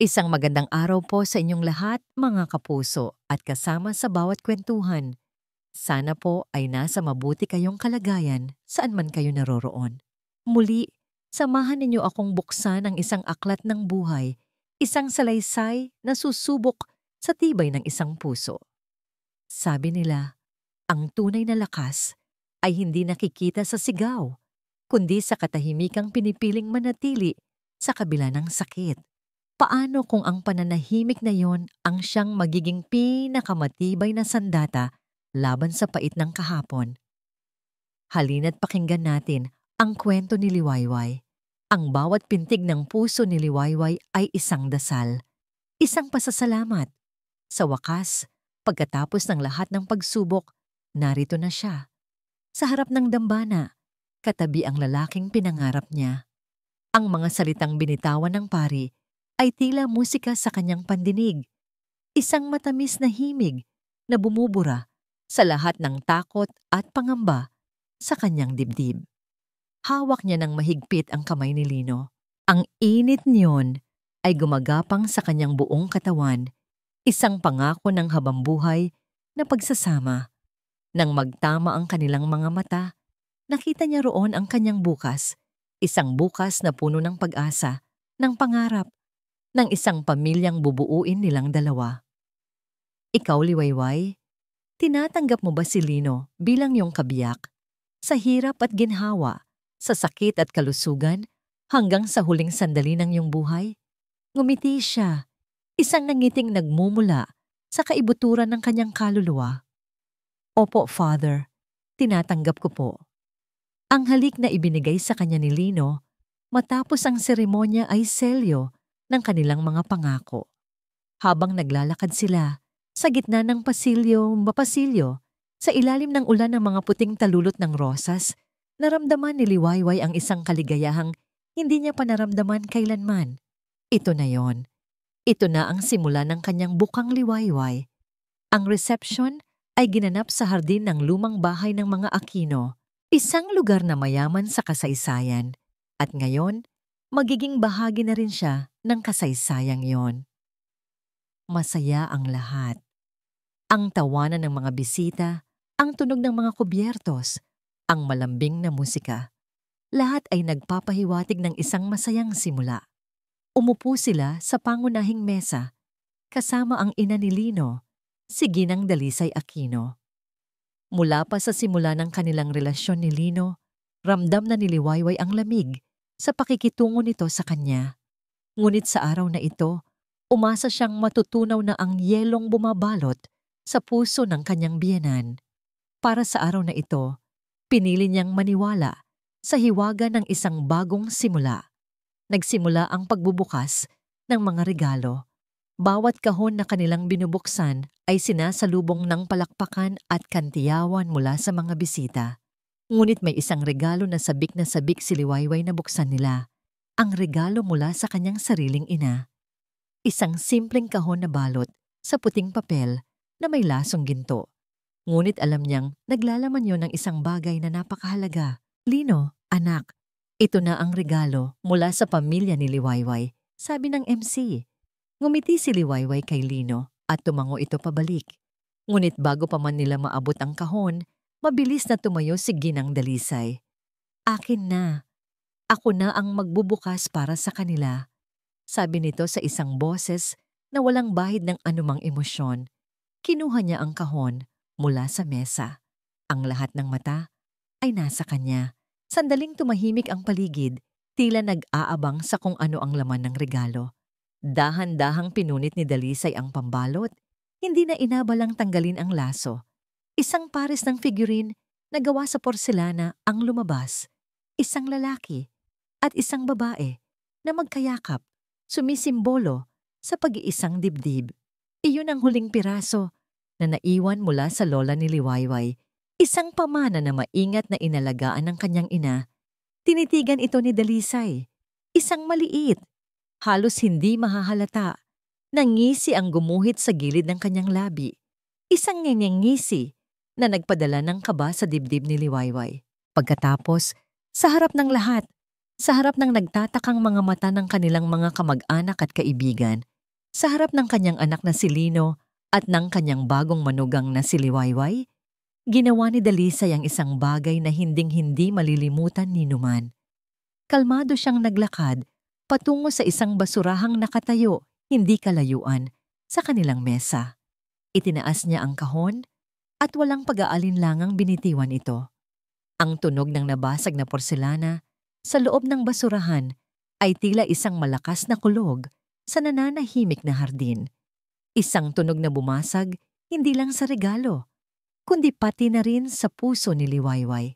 Isang magandang araw po sa inyong lahat, mga kapuso, at kasama sa bawat kwentuhan. Sana po ay nasa mabuti kayong kalagayan saan man kayo naroroon. Muli, samahan ninyo akong buksan ang isang aklat ng buhay, isang salaysay na susubok sa tibay ng isang puso. Sabi nila, ang tunay na lakas ay hindi nakikita sa sigaw, kundi sa katahimikang pinipiling manatili sa kabila ng sakit. Paano kung ang pananahimik na yon ang siyang magiging pinakamatibay na sandata laban sa pait ng kahapon? Halina't pakinggan natin ang kwento ni Liwayway. Ang bawat pintig ng puso ni Liwayway ay isang dasal, isang pasasalamat. Sa wakas, pagkatapos ng lahat ng pagsubok, narito na siya. Sa harap ng dambana, katabi ang lalaking pinangarap niya. Ang mga salitang binitawan ng pari ay tila musika sa kanyang pandinig. Isang matamis na himig na bumubura sa lahat ng takot at pangamba sa kanyang dibdib. Hawak niya ng mahigpit ang kamay ni Lino. Ang init niyon ay gumagapang sa kanyang buong katawan, isang pangako ng habambuhay na pagsasama. Nang magtama ang kanilang mga mata, nakita niya roon ang kanyang bukas, isang bukas na puno ng pag-asa, ng pangarap, ng isang pamilyang bubuuin nilang dalawa. Ikaw, Liwayway, tinatanggap mo ba si Lino bilang iyong kabiyak? Sa hirap at ginhawa, sa sakit at kalusugan, hanggang sa huling sandali ng iyong buhay? Ngumiti siya, isang nangiting nagmumula sa kaibuturan ng kanyang kaluluwa. Opo, Father, tinatanggap ko po. Ang halik na ibinigay sa kanya ni Lino matapos ang seremonya ay selyo ng kanilang mga pangako. Habang naglalakad sila sa gitna ng pasilyo, sa ilalim ng ulan ng mga puting talulot ng rosas, naramdaman ni Liwayway ang isang kaligayahang hindi niya panaramdaman kailanman. Ito na yon. Ito na ang simula ng kanyang bukang Liwayway. Ang reception ay ginanap sa hardin ng lumang bahay ng mga Aquino, isang lugar na mayaman sa kasaysayan. At ngayon, magiging bahagi na rin siya ng kasaysayang yon. Masaya ang lahat. Ang tawanan ng mga bisita, ang tunog ng mga kubyertos, ang malambing na musika. Lahat ay nagpapahiwatig ng isang masayang simula. Umupo sila sa pangunahing mesa, kasama ang ina ni Lino, si Ginang Dalisay Aquino. Mula pa sa simula ng kanilang relasyon ni Lino, ramdam na ni Liwayway ang lamig sa pakikitungo nito sa kanya. Ngunit sa araw na ito, umasa siyang matutunaw na ang yelong bumabalot sa puso ng kanyang biyenan. Para sa araw na ito, pinili niyang maniwala sa hiwaga ng isang bagong simula. Nagsimula ang pagbubukas ng mga regalo. Bawat kahon na kanilang binubuksan ay sinasalubong ng palakpakan at kantiyawan mula sa mga bisita. Ngunit may isang regalo na sabik si Liwayway na buksan nila. Ang regalo mula sa kanyang sariling ina. Isang simpleng kahon na balot sa puting papel na may lasong ginto. Ngunit alam niyang naglalaman yon ng isang bagay na napakahalaga. Lino, anak, ito na ang regalo mula sa pamilya ni Liwayway, sabi ng MC. Ngumiti si Liwayway kay Lino at tumango ito pabalik. Ngunit bago pa man nila maabot ang kahon, mabilis na tumayo si Ginang Dalisay. Akin na. Ako na ang magbubukas para sa kanila. Sabi nito sa isang boses na walang bahid ng anumang emosyon. Kinuha niya ang kahon mula sa mesa. Ang lahat ng mata ay nasa kanya. Sandaling tumahimik ang paligid, tila nag-aabang sa kung ano ang laman ng regalo. Dahan-dahang pinunit ni Dalisay ang pambalot, hindi na inabalang tanggalin ang laso. Isang pares ng figurine na gawa sa porselana ang lumabas. Isang lalaki at isang babae na magkayakap, sumisimbolo sa pag-iisang dibdib. Iyon ang huling piraso na naiwan mula sa lola ni Liwayway. Isang pamana na maingat na inalagaan ng kanyang ina. Tinitigan ito ni Dalisay. Isang maliit, halos hindi mahahalata. Nangisi ang gumuhit sa gilid ng kanyang labi. Isang ngengengisi na nagpadala ng kaba sa dibdib ni Liwayway. Pagkatapos, sa harap ng lahat, sa harap ng nagtatakang mga mata ng kanilang mga kamag-anak at kaibigan, Sa harap ng kanyang anak na si Lino at ng kanyang bagong manugang na si Liwayway, ginawa ni Dalisay ang isang bagay na hinding-hindi malilimutan ni Numan. Kalmado siyang naglakad patungo sa isang basurahang nakatayo, hindi kalayuan, sa kanilang mesa. Itinaas niya ang kahon at walang pag-aalinlangang binitiwan ito. Ang tunog ng nabasag na porselana sa loob ng basurahan ay tila isang malakas na kulog sa nananahimik na hardin. Isang tunog na bumasag hindi lang sa regalo, kundi pati na rin sa puso ni Liwayway.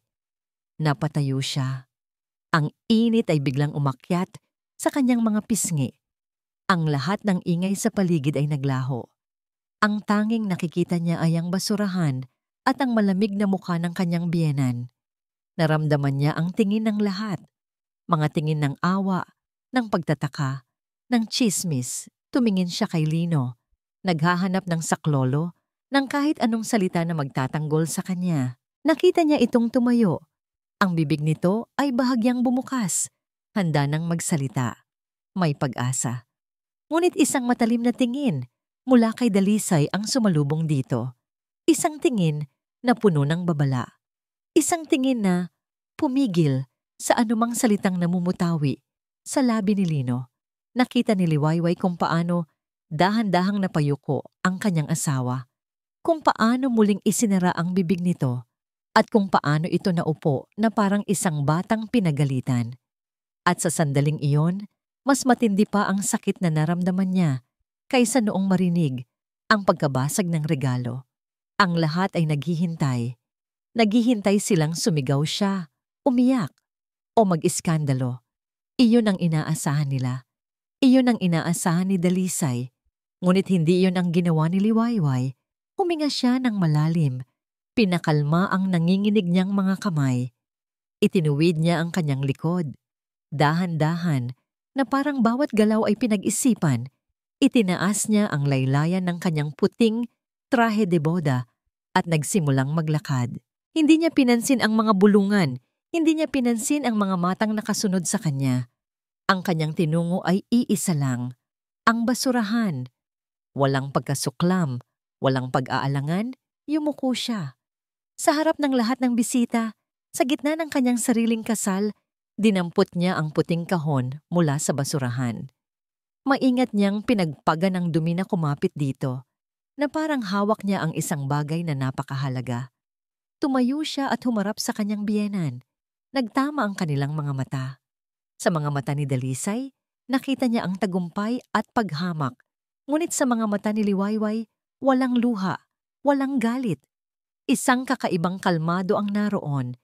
Napatayo siya. Ang init ay biglang umakyat sa kanyang mga pisngi. Ang lahat ng ingay sa paligid ay naglaho. Ang tanging nakikita niya ay ang basurahan at ang malamig na mukha ng kanyang biyenan. Naramdaman niya ang tingin ng lahat. Mga tingin ng awa, ng pagtataka, ng tsismis. Tumingin siya kay Lino. Naghahanap ng saklolo, ng kahit anong salita na magtatanggol sa kanya. Nakita niya itong tumayo. Ang bibig nito ay bahagyang bumukas. Handa nang magsalita. May pag-asa. Ngunit isang matalim na tingin mula kay Dalisay ang sumalubong dito. Isang tingin na puno ng babala. Isang tingin na pumigil sa anumang salitang namumutawi sa labi ni Lino. Nakita ni Liwayway kung paano dahan-dahang napayuko ang kanyang asawa, kung paano muling isinara ang bibig nito, at kung paano ito naupo na parang isang batang pinagalitan. At sa sandaling iyon, mas matindi pa ang sakit na naramdaman niya kaysa noong marinig ang pagkabasag ng regalo. Ang lahat ay naghihintay. Naghihintay silang sumigaw siya, umiyak, o mag-iskandalo. Iyon ang inaasahan nila. Iyon ang inaasahan ni Dalisay. Ngunit hindi iyon ang ginawa ni Liwayway. Huminga siya ng malalim. Pinakalma ang nanginginig niyang mga kamay. Itinuwid niya ang kanyang likod. Dahan-dahan, na parang bawat galaw ay pinag-isipan, itinaas niya ang laylayan ng kanyang puting trahe de boda at nagsimulang maglakad. Hindi niya pinansin ang mga bulungan, hindi niya pinansin ang mga matang nakasunod sa kanya. Ang kanyang tinungo ay iisa lang, ang basurahan. Walang pagkasuklam, walang pag-aalangan, yumuko siya. Sa harap ng lahat ng bisita, sa gitna ng kanyang sariling kasal, dinampot niya ang puting kahon mula sa basurahan. Maingat niyang pinagpaga ng dumi na kumapit dito, na parang hawak niya ang isang bagay na napakahalaga. Tumayo siya at humarap sa kanyang biyenan. Nagtama ang kanilang mga mata. Sa mga mata ni Dalisay, nakita niya ang tagumpay at paghamak. Ngunit sa mga mata ni Liwayway, walang luha, walang galit. Isang kakaibang kalmado ang naroon.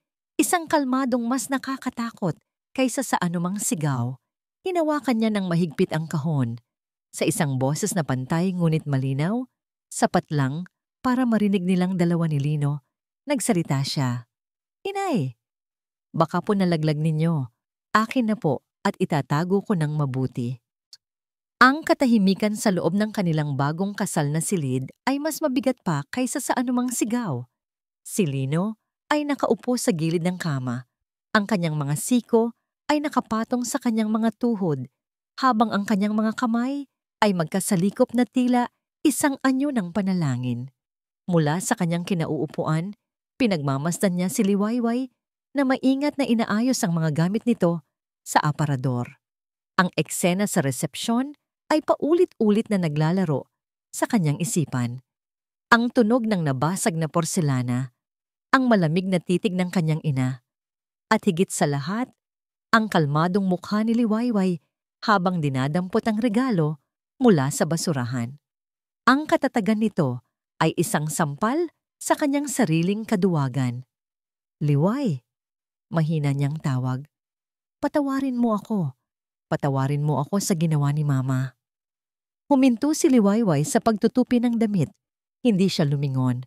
Isang kalmadong mas nakakatakot kaysa sa anumang sigaw. Hinawakan niya ng mahigpit ang kahon. Sa isang boses na pantay ngunit malinaw, sapat lang para marinig nilang dalawa ni Lino. Nagsalita siya. Inay, baka po nalaglag ninyo. Akin na po at itatago ko ng mabuti. Ang katahimikan sa loob ng kanilang bagong kasal na silid ay mas mabigat pa kaysa sa anumang sigaw. Si Lino ay nakaupo sa gilid ng kama. Ang kanyang mga siko ay nakapatong sa kanyang mga tuhod, habang ang kanyang mga kamay ay magkasalikop na tila isang anyo ng panalangin. Mula sa kanyang kinauupuan, pinagmamasdan niya si Liwayway na maingat na inaayos ang mga gamit nito sa aparador. Ang eksena sa resepsyon ay paulit-ulit na naglalaro sa kanyang isipan. Ang tunog ng nabasag na porselana, ang malamig na titig ng kanyang ina, at higit sa lahat, ang kalmadong mukha ni Liwayway habang dinadampot ang regalo mula sa basurahan. Ang katatagan nito ay isang sampal sa kanyang sariling kaduwagan. Liway, mahina niyang tawag. Patawarin mo ako. Patawarin mo ako sa ginawa ni Mama. Huminto si Liwayway sa pagtutupi ng damit. Hindi siya lumingon.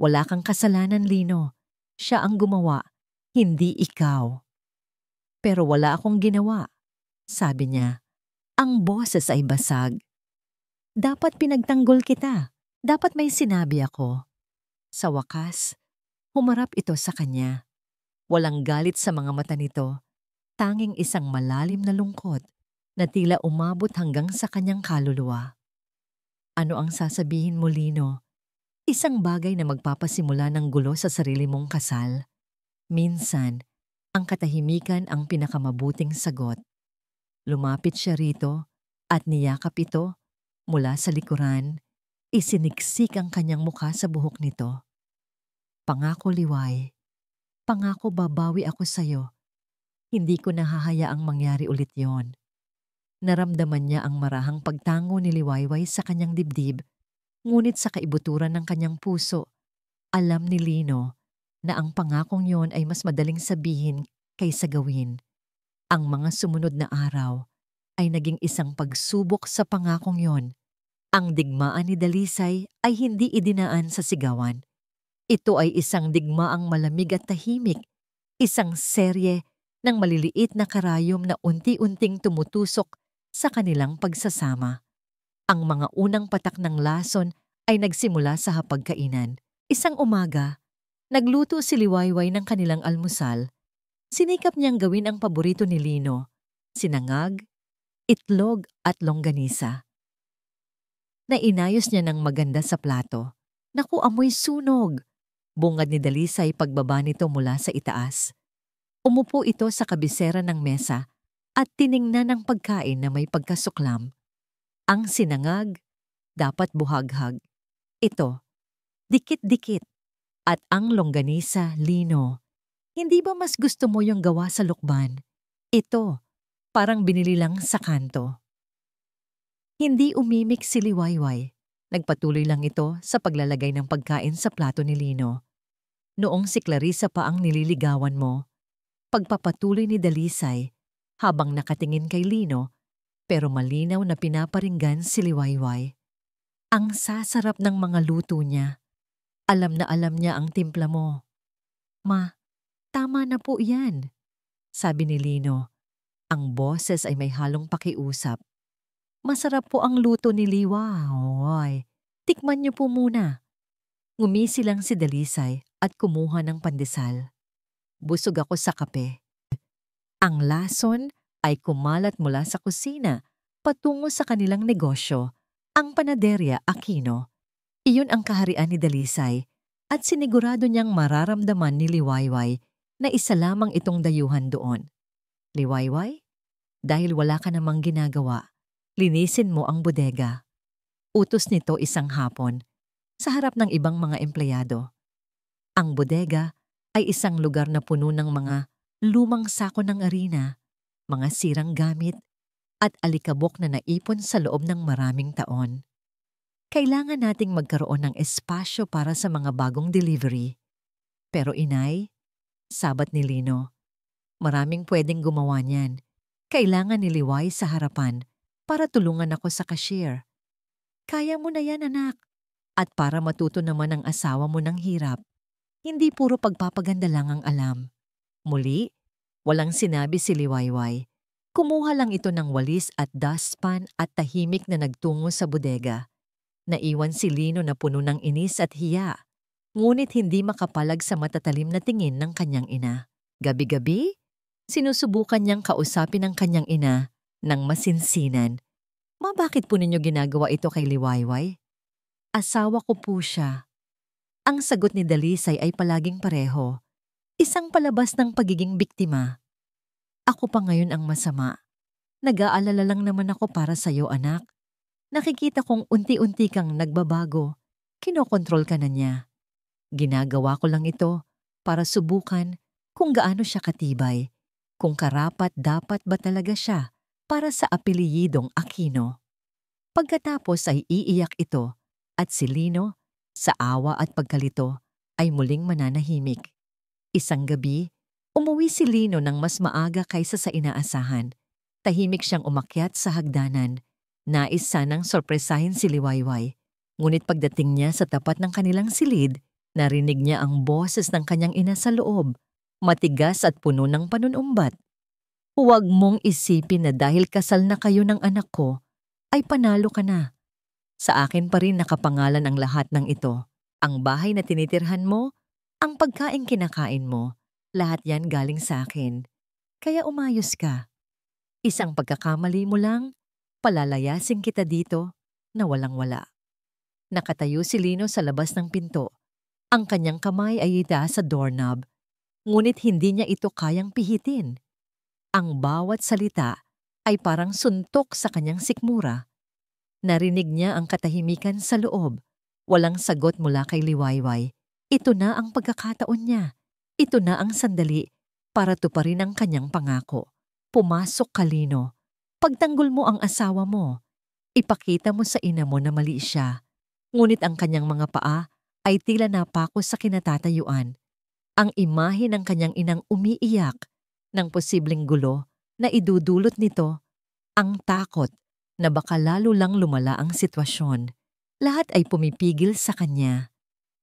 Wala kang kasalanan, Lino. Siya ang gumawa, hindi ikaw. Pero wala akong ginawa, sabi niya. Ang boses ay basag. Dapat pinagtanggol kita. Dapat may sinabi ako. Sa wakas, humarap ito sa kanya. Walang galit sa mga mata nito. Tanging isang malalim na lungkot na tila umabot hanggang sa kanyang kaluluwa. Ano ang sasabihin mo, Lino? Isang bagay na magpapasimula ng gulo sa sarili mong kasal. Minsan, ang katahimikan ang pinakamabuting sagot. Lumapit siya rito at niyakap ito mula sa likuran. Isiniksik ang kanyang mukha sa buhok nito. Pangako, Liway. Pangako babawi ako sa'yo. Hindi ko nahahayaang mangyari ulit yon. Naramdaman niya ang marahang pagtango ni Liwayway sa kanyang dibdib, ngunit sa kaibuturan ng kanyang puso, alam ni Lino na ang pangakong yon ay mas madaling sabihin kaysa gawin. Ang mga sumunod na araw ay naging isang pagsubok sa pangakong yon. Ang digmaan ni Dalisay ay hindi idinaan sa sigawan. Ito ay isang digmaang malamig at tahimik, isang serye ng maliliit na karayom na unti-unting tumutusok sa kanilang pagsasama. Ang mga unang patak ng lason ay nagsimula sa hapagkainan. Isang umaga, nagluto si Liwayway ng kanilang almusal. Sinikap niyang gawin ang paborito ni Lino, sinangag, itlog at longganisa. Nainayos niya ng maganda sa plato. Naku, amoy sunog! Bungad ni Dalisay pagbaba nito mula sa itaas. Umupo ito sa kabisera ng mesa at tiningnan ang pagkain na may pagkasuklam. Ang sinangag, dapat buhaghag. Ito, dikit-dikit. At ang longganisa, Lino. Hindi ba mas gusto mo yung gawa sa lukban? Ito, parang binili lang sa kanto. Hindi umimik si Liwayway. Nagpatuloy lang ito sa paglalagay ng pagkain sa plato ni Lino. Noong si Clarissa pa ang nililigawan mo, pagpapatuloy ni Dalisay habang nakatingin kay Lino pero malinaw na pinaparinggan si Liwayway. Ang sasarap ng mga luto niya. Alam na alam niya ang timpla mo. Ma, tama na po yan, sabi ni Lino. Ang boses ay may halong pakiusap. Masarap po ang luto ni Liwa. Oy, tikman niyo po muna. Ngumisi lang si Dalisay at kumuha ng pandesal. Busog ako sa kape. Ang lason ay kumalat mula sa kusina patungo sa kanilang negosyo, ang Panaderia Aquino. Iyon ang kaharian ni Dalisay at sinigurado niyang mararamdaman ni Liwayway na isa lamang itong dayuhan doon. Liwayway, dahil wala ka namang ginagawa, linisin mo ang bodega. Utos nito isang hapon sa harap ng ibang mga empleyado. Ang bodega ay isang lugar na puno ng mga lumang sako ng arena, mga sirang gamit, at alikabok na naipon sa loob ng maraming taon. Kailangan nating magkaroon ng espasyo para sa mga bagong delivery. Pero inay, sabat ni Lino, maraming pwedeng gumawa niyan. Kailangan niliway sa harapan para tulungan ako sa cashier. Kaya mo na yan, anak. At para matuto naman ang asawa mo ng hirap, hindi puro pagpapaganda lang ang alam. Muli, walang sinabi si Liwayway. Kumuha lang ito ng walis at dustpan at tahimik na nagtungo sa bodega. Naiwan si Lino na puno ng inis at hiya, ngunit hindi makapalag sa matatalim na tingin ng kanyang ina. Gabi-gabi, sinusubukan niyang kausapin ang kanyang ina ng masinsinan. Ma, bakit po ninyo ginagawa ito kay Liwayway? Asawa ko po siya. Ang sagot ni Dalisay ay palaging pareho. Isang palabas ng pagiging biktima. Ako pa ngayon ang masama. Nag-aalala lang naman ako para sa'yo, anak. Nakikita kong unti-unti kang nagbabago. Kinokontrol ka na niya. Ginagawa ko lang ito para subukan kung gaano siya katibay. Kung karapat-dapat ba talaga siya para sa apelyidong Aquino. Pagkatapos ay iiyak ito at si Lino, sa awa at pagkalito, ay muling mananahimik. Isang gabi, umuwi si Lino ng mas maaga kaysa sa inaasahan. Tahimik siyang umakyat sa hagdanan. Nais sanang sorpresahin si Liwayway. Ngunit pagdating niya sa tapat ng kanilang silid, narinig niya ang boses ng kanyang ina sa loob, matigas at puno ng panunumbat. Huwag mong isipin na dahil kasal na kayo ng anak ko, ay panalo ka na. Sa akin pa rin nakapangalan ang lahat ng ito. Ang bahay na tinitirhan mo, ang pagkain kinakain mo, lahat yan galing sa akin. Kaya umayos ka. Isang pagkakamali mo lang, palalayasin kita dito na walang-wala. Nakatayo si Lino sa labas ng pinto. Ang kanyang kamay ay itaas sa doorknob, ngunit hindi niya ito kayang pihitin. Ang bawat salita ay parang suntok sa kanyang sikmura. Narinig niya ang katahimikan sa loob. Walang sagot mula kay Liwayway. Ito na ang pagkakataon niya. Ito na ang sandali para tuparin ang kanyang pangako. Pumasok ka, Lino. Pagtanggol mo ang asawa mo. Ipakita mo sa ina mo na mali siya. Ngunit ang kanyang mga paa ay tila napako sa kinatatayuan. Ang imahe ng kanyang inang umiiyak ng posibleng gulo na idudulot nito, ang takot na baka lalo lang lumala ang sitwasyon. Lahat ay pumipigil sa kanya.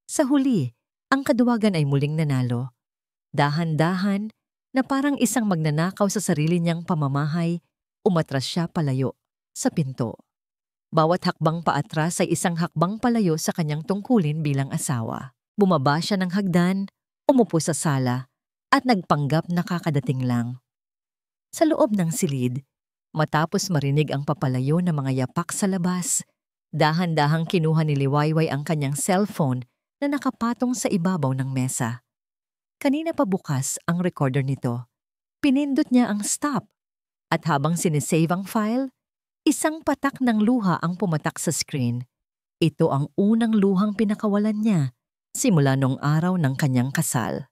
Sa huli, ang kaduwagan ay muling nanalo. Dahan-dahan na parang isang magnanakaw sa sarili niyang pamamahay, umatras siya palayo sa pinto. Bawat hakbang paatras ay isang hakbang palayo sa kanyang tungkulin bilang asawa. Bumaba siya ng hagdan, umupo sa sala, at nagpanggap na kakadating lang. Sa loob ng silid, matapos marinig ang papalayo ng mga yapak sa labas, dahan-dahang kinuha ni Liwayway ang kanyang cellphone na nakapatong sa ibabaw ng mesa. Kanina pa bukas ang recorder nito. Pinindot niya ang stop, at habang sinisave ang file, isang patak ng luha ang pumatak sa screen. Ito ang unang luhang pinakawalan niya simula noong araw ng kanyang kasal.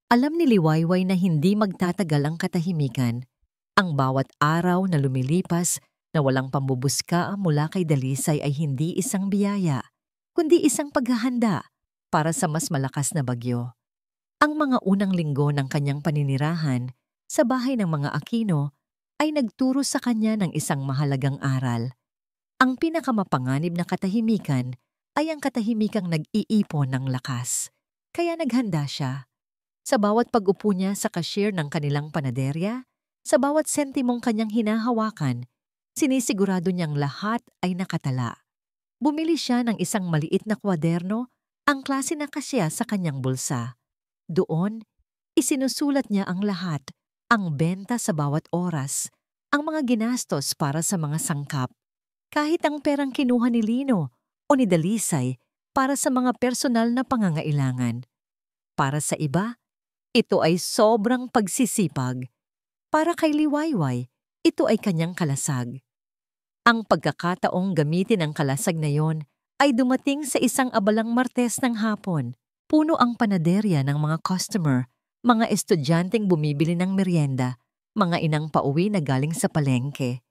Alam ni Liwayway na hindi magtatagal ang katahimikan. Ang bawat araw na lumilipas na walang pambubuska mula kay Dalisay ay hindi isang biyaya, kundi isang paghahanda para sa mas malakas na bagyo. Ang mga unang linggo ng kanyang paninirahan sa bahay ng mga Aquino ay nagturo sa kanya ng isang mahalagang aral. Ang pinakamapanganib na katahimikan ay ang katahimikang nag-iipon ng lakas. Kaya naghanda siya. Sa bawat pag-upo niya sa cashier ng kanilang panaderya, sa bawat sentimong kanyang hinahawakan, sinisigurado niyang lahat ay nakatala. Bumili siya ng isang maliit na kwaderno, ang klase na kasya sa kanyang bulsa. Doon, isinusulat niya ang lahat, ang benta sa bawat oras, ang mga ginastos para sa mga sangkap, kahit ang perang kinuha ni Lino o ni Dalisay para sa mga personal na pangangailangan. Para sa iba, ito ay sobrang pagsisipag. Para kay Liwayway, ito ay kanyang kalasag. Ang pagkakataong gamitin ang kalasag na yon ay dumating sa isang abalang Martes ng hapon. Puno ang panaderya ng mga customer, mga estudyanteng bumibili ng merienda, mga inang pauwi na galing sa palengke.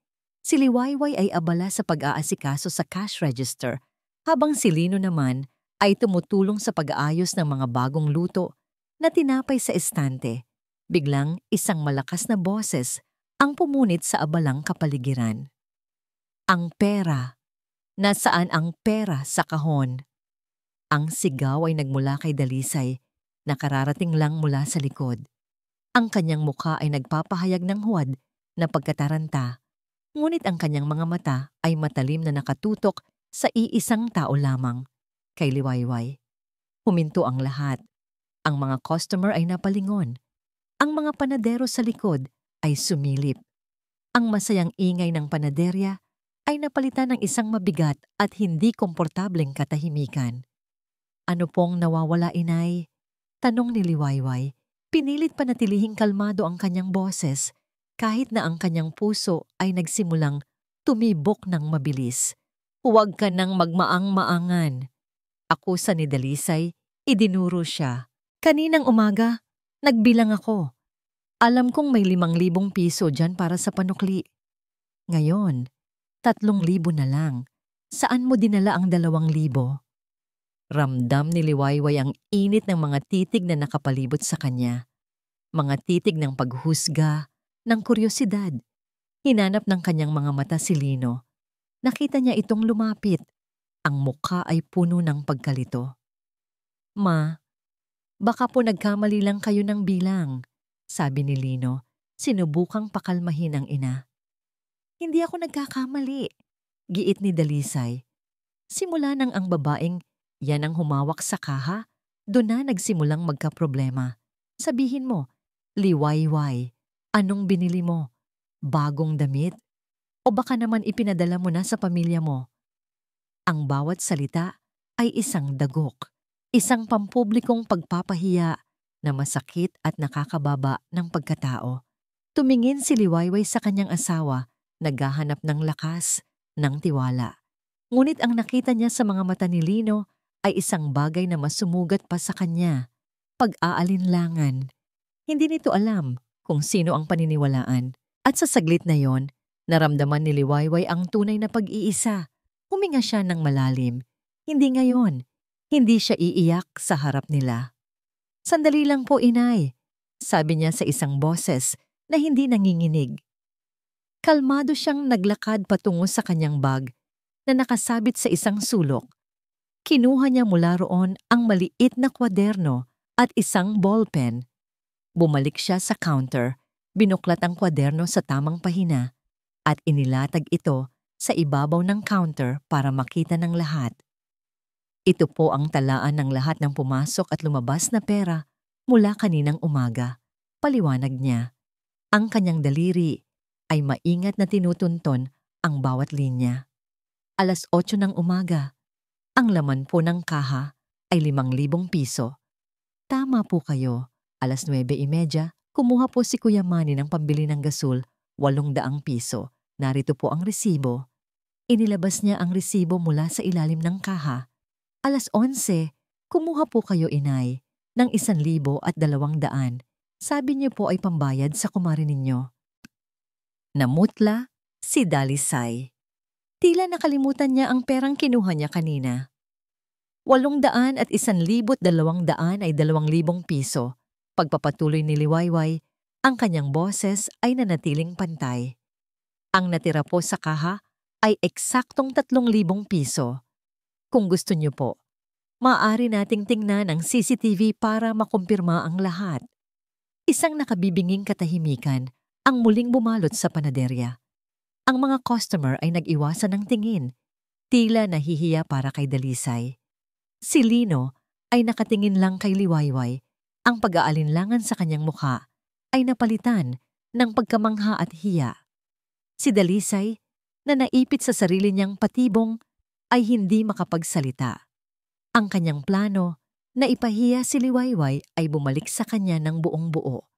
Si Liwayway ay abala sa pag-aasikaso sa cash register, habang si Lino naman ay tumutulong sa pag-aayos ng mga bagong luto na tinapay sa estante. Biglang isang malakas na boses ang pumunit sa abalang kapaligiran. Ang pera. Nasaan ang pera sa kahon? Ang sigaw ay nagmula kay Dalisay, nakararating lang mula sa likod. Ang kanyang mukha ay nagpapahayag ng huwad na pagkataranta, ngunit ang kanyang mga mata ay matalim na nakatutok sa iisang tao lamang, kay Liwayway. Huminto ang lahat. Ang mga customer ay napalingon. Ang mga panadero sa likod ay sumilip. Ang masayang ingay ng panaderya ay napalitan ng isang mabigat at hindi komportableng katahimikan. Ano pong nawawala, inay? Tanong ni Liwayway. Pinilit panatilihing kalmado ang kanyang boses kahit na ang kanyang puso ay nagsimulang tumibok ng mabilis. Huwag ka nang magmaang-maangan. Akusa ni Dalisay, idinuro siya. Kaninang umaga, nagbilang ako. Alam kong may 5,000 piso dyan para sa panukli. Ngayon, 3,000 na lang. Saan mo dinala ang 2,000? Ramdam ni Liwayway ang init ng mga titig na nakapalibot sa kanya. Mga titig ng paghusga, ng kuryosidad. Hinanap ng kanyang mga mata si Lino. Nakita niya itong lumapit. Ang mukha ay puno ng pagkalito. Ma, baka po nagkamali lang kayo ng bilang, sabi ni Lino, sinubukang pakalmahin ang ina. Hindi ako nagkakamali, giit ni Dalisay. Simula nang ang babaeng yan ang humawak sa kaha, doon na nagsimulang magkaproblema. Sabihin mo, Liwayway, anong binili mo? Bagong damit? O baka naman ipinadala mo na sa pamilya mo? Ang bawat salita ay isang dagok, isang pampublikong pagpapahiya na masakit at nakakababa ng pagkatao. Tumingin si Liwayway sa kanyang asawa, naghahanap ng lakas, ng tiwala. Ngunit ang nakita niya sa mga mata ni Lino ay isang bagay na mas sumugat pa sa kanya, pag-aalinlangan. Hindi nito alam kung sino ang paniniwalaan. At sa saglit na yon, naramdaman ni Liwayway ang tunay na pag-iisa. Huminga siya ng malalim. Hindi ngayon. Hindi siya iiyak sa harap nila. "Sandali lang po, inay," sabi niya sa isang boses na hindi nanginginig. Kalmado siyang naglakad patungo sa kanyang bag na nakasabit sa isang sulok. Kinuha niya mula roon ang maliit na kwaderno at isang ballpen. Bumalik siya sa counter, binuklat ang kwaderno sa tamang pahina at inilatag ito sa ibabaw ng counter para makita ng lahat. Ito po ang talaan ng lahat ng pumasok at lumabas na pera mula kaninang umaga. Paliwanag niya. Ang kanyang daliri ay maingat na tinutunton ang bawat linya. 8:00 ng umaga. Ang laman po ng kaha ay 5,000 piso. Tama po kayo. 9:30, kumuha po si Kuya Manny ng pambili ng gasol, 800 piso. Narito po ang resibo. Inilabas niya ang resibo mula sa ilalim ng kaha. 11:00, kumuha po kayo, inay, ng 1,200. Sabi niyo po ay pambayad sa kumare ninyo. Namutla si Dalisay. Tila nakalimutan niya ang perang kinuha niya kanina. 800 at 1,200 ay 2,000 piso. Pagpapatuloy ni Liwayway, ang kanyang boses ay nanatiling pantay. Ang natira po sa kaha ay eksaktong 3,000 piso. Kung gusto niyo po, maaari nating tingnan ang CCTV para makumpirma ang lahat. Isang nakabibinging katahimikan ang muling bumalot sa panaderya. Ang mga customer ay nag-iwasan ng tingin, tila nahihiya para kay Dalisay. Si Lino ay nakatingin lang kay Liwayway. Ang pag-aalinlangan sa kanyang mukha ay napalitan ng pagkamangha at hiya. Si Dalisay, na naipit sa sarili niyang patibong, ay hindi makapagsalita. Ang kanyang plano na ipahiya si Liwayway ay bumalik sa kanya ng buong buo.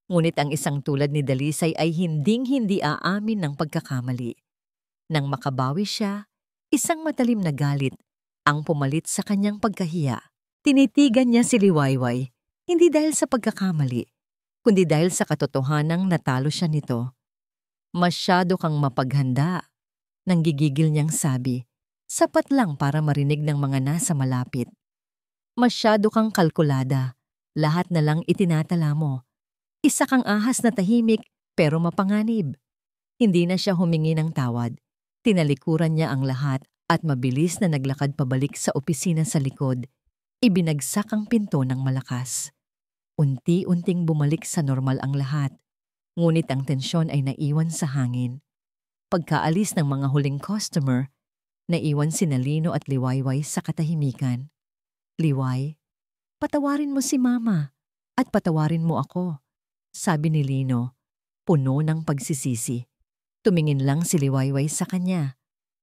Ngunit ang isang tulad ni Dalisay ay hinding-hindi aamin ng pagkakamali. Nang makabawi siya, isang matalim na galit ang pumalit sa kanyang pagkahiya. Tinitigan niya si Liwayway, hindi dahil sa pagkakamali, kundi dahil sa katotohanang natalo siya nito. "Masyado kang mapaghanda," nanggigigil niyang sabi, sapat lang para marinig ng mga nasa malapit. "Masyado kang kalkulada, lahat na lang itinatala mo. Isa kang ahas na tahimik pero mapanganib." Hindi na siya humingi ng tawad. Tinalikuran niya ang lahat at mabilis na naglakad pabalik sa opisina sa likod. Ibinagsak ang pinto ng malakas. Unti-unting bumalik sa normal ang lahat, ngunit ang tensyon ay naiwan sa hangin. Pagkaalis ng mga huling customer, naiwan sina Lino at Liwayway sa katahimikan. "Liway, patawarin mo si Mama at patawarin mo ako," sabi ni Lino, puno ng pagsisisi. Tumingin lang si Liwayway sa kanya.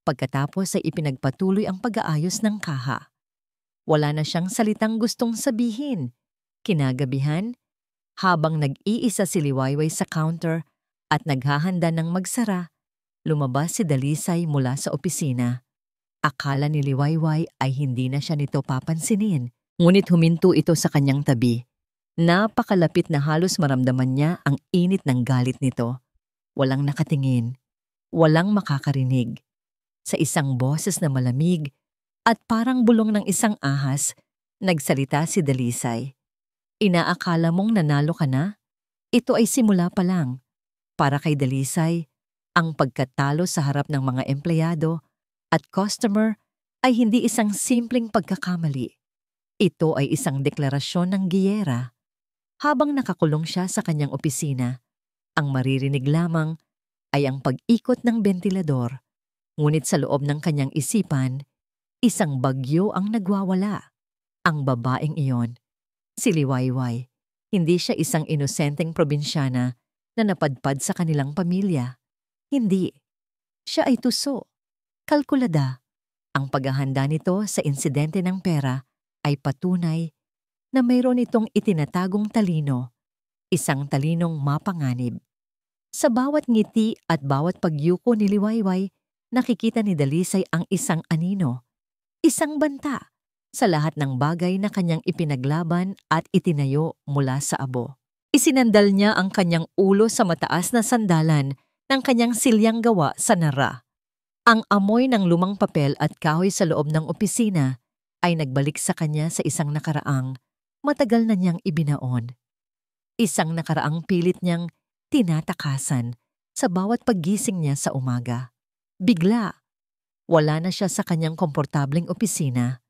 Pagkatapos ay ipinagpatuloy ang pag-aayos ng kaha. Wala na siyang salitang gustong sabihin. Kinagabihan, habang nag-iisa si Liwayway sa counter at naghahanda ng magsara, lumabas si Dalisay mula sa opisina. Akala ni Liwayway ay hindi na siya nito papansinin, ngunit huminto ito sa kanyang tabi. Napakalapit na halos maramdaman niya ang init ng galit nito. Walang nakatingin, walang makakarinig. Sa isang boses na malamig at parang bulong ng isang ahas, nagsalita si Dalisay. "Inaakala mong nanalo ka na? Ito ay simula pa lang." Para kay Dalisay, ang pagkatalo sa harap ng mga empleyado at customer ay hindi isang simpleng pagkakamali. Ito ay isang deklarasyon ng giyera. Habang nakakulong siya sa kanyang opisina, ang maririnig lamang ay ang pag-ikot ng bentilador. Ngunit sa loob ng kanyang isipan, isang bagyo ang nagwawala. Ang babaeng iyon, si Liwayway, hindi siya isang inosenteng probinsyana na napadpad sa kanilang pamilya. Hindi. Siya ay tuso, kalkulada, Ang paghahanda nito sa insidente ng pera ay patunay na mayroon itong itinatagong talino, isang talinong mapanganib. Sa bawat ngiti at bawat pagyuko ni Liwayway, nakikita ni Dalisay ang isang anino, isang banta sa lahat ng bagay na kanyang ipinaglaban at itinayo mula sa abo. Isinandal niya ang kanyang ulo sa mataas na sandalan ng kanyang silyang gawa sa nara. Ang amoy ng lumang papel at kahoy sa loob ng opisina ay nagbalik sa kanya sa isang nakaraang matagal na niyang ibinaon. Isang nakaraang pilit niyang tinatakasan sa bawat paggising niya sa umaga. Bigla, wala na siya sa kanyang komportableng opisina.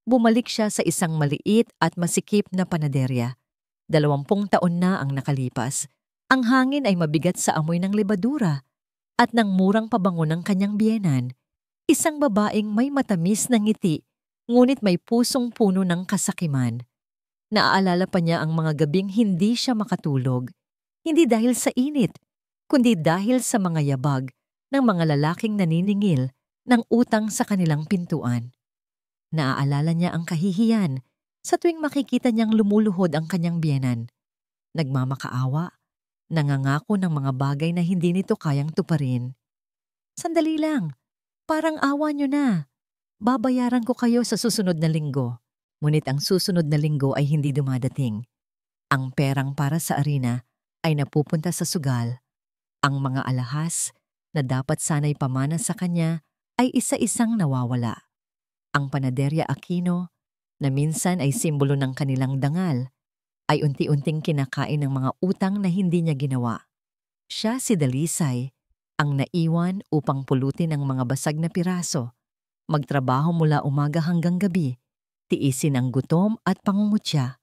Bumalik siya sa isang maliit at masikip na panaderya. 20 taon na ang nakalipas. Ang hangin ay mabigat sa amoy ng lebadura at ng murang pabango ng kanyang biyenan. Isang babaeng may matamis na ngiti, ngunit may pusong puno ng kasakiman. Naaalala pa niya ang mga gabing hindi siya makatulog. Hindi dahil sa init, kundi dahil sa mga yabag ng mga lalaking naniningil ng utang sa kanilang pintuan. Naaalala niya ang kahihiyan sa tuwing makikita niyang lumuluhod ang kanyang biyenan. Nagmamakaawa, nangangako ng mga bagay na hindi nito kayang tuparin. Sandali lang, parang awa niyo na. Babayaran ko kayo sa susunod na linggo. Ngunit ang susunod na linggo ay hindi dumadating. Ang perang para sa arena ay napupunta sa sugal. Ang mga alahas na dapat sana'y pamana sa kanya ay isa-isang nawawala. Ang Panaderia Aquino, na minsan ay simbolo ng kanilang dangal, ay unti-unting kinakain ng mga utang na hindi niya ginawa. Siya si Dalisay, ang naiwan upang pulutin ang mga basag na piraso, magtrabaho mula umaga hanggang gabi, tiisin ang gutom at pangungutya,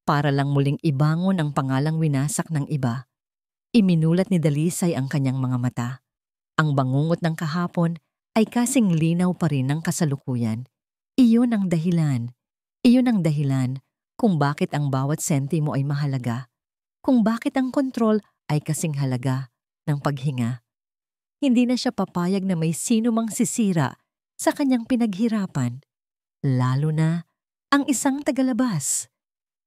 para lang muling ibangon ang pangalang winasak ng iba. Iminulat ni Dalisay ang kanyang mga mata. Ang bangungot ng kahapon ay kasing linaw pa rin ng kasalukuyan. Iyon ang dahilan. Iyon ang dahilan kung bakit ang bawat sentimo ay mahalaga. Kung bakit ang kontrol ay kasing halaga ng paghinga. Hindi na siya papayag na may sino mang sisira sa kanyang pinaghirapan. Lalo na ang isang tagalabas.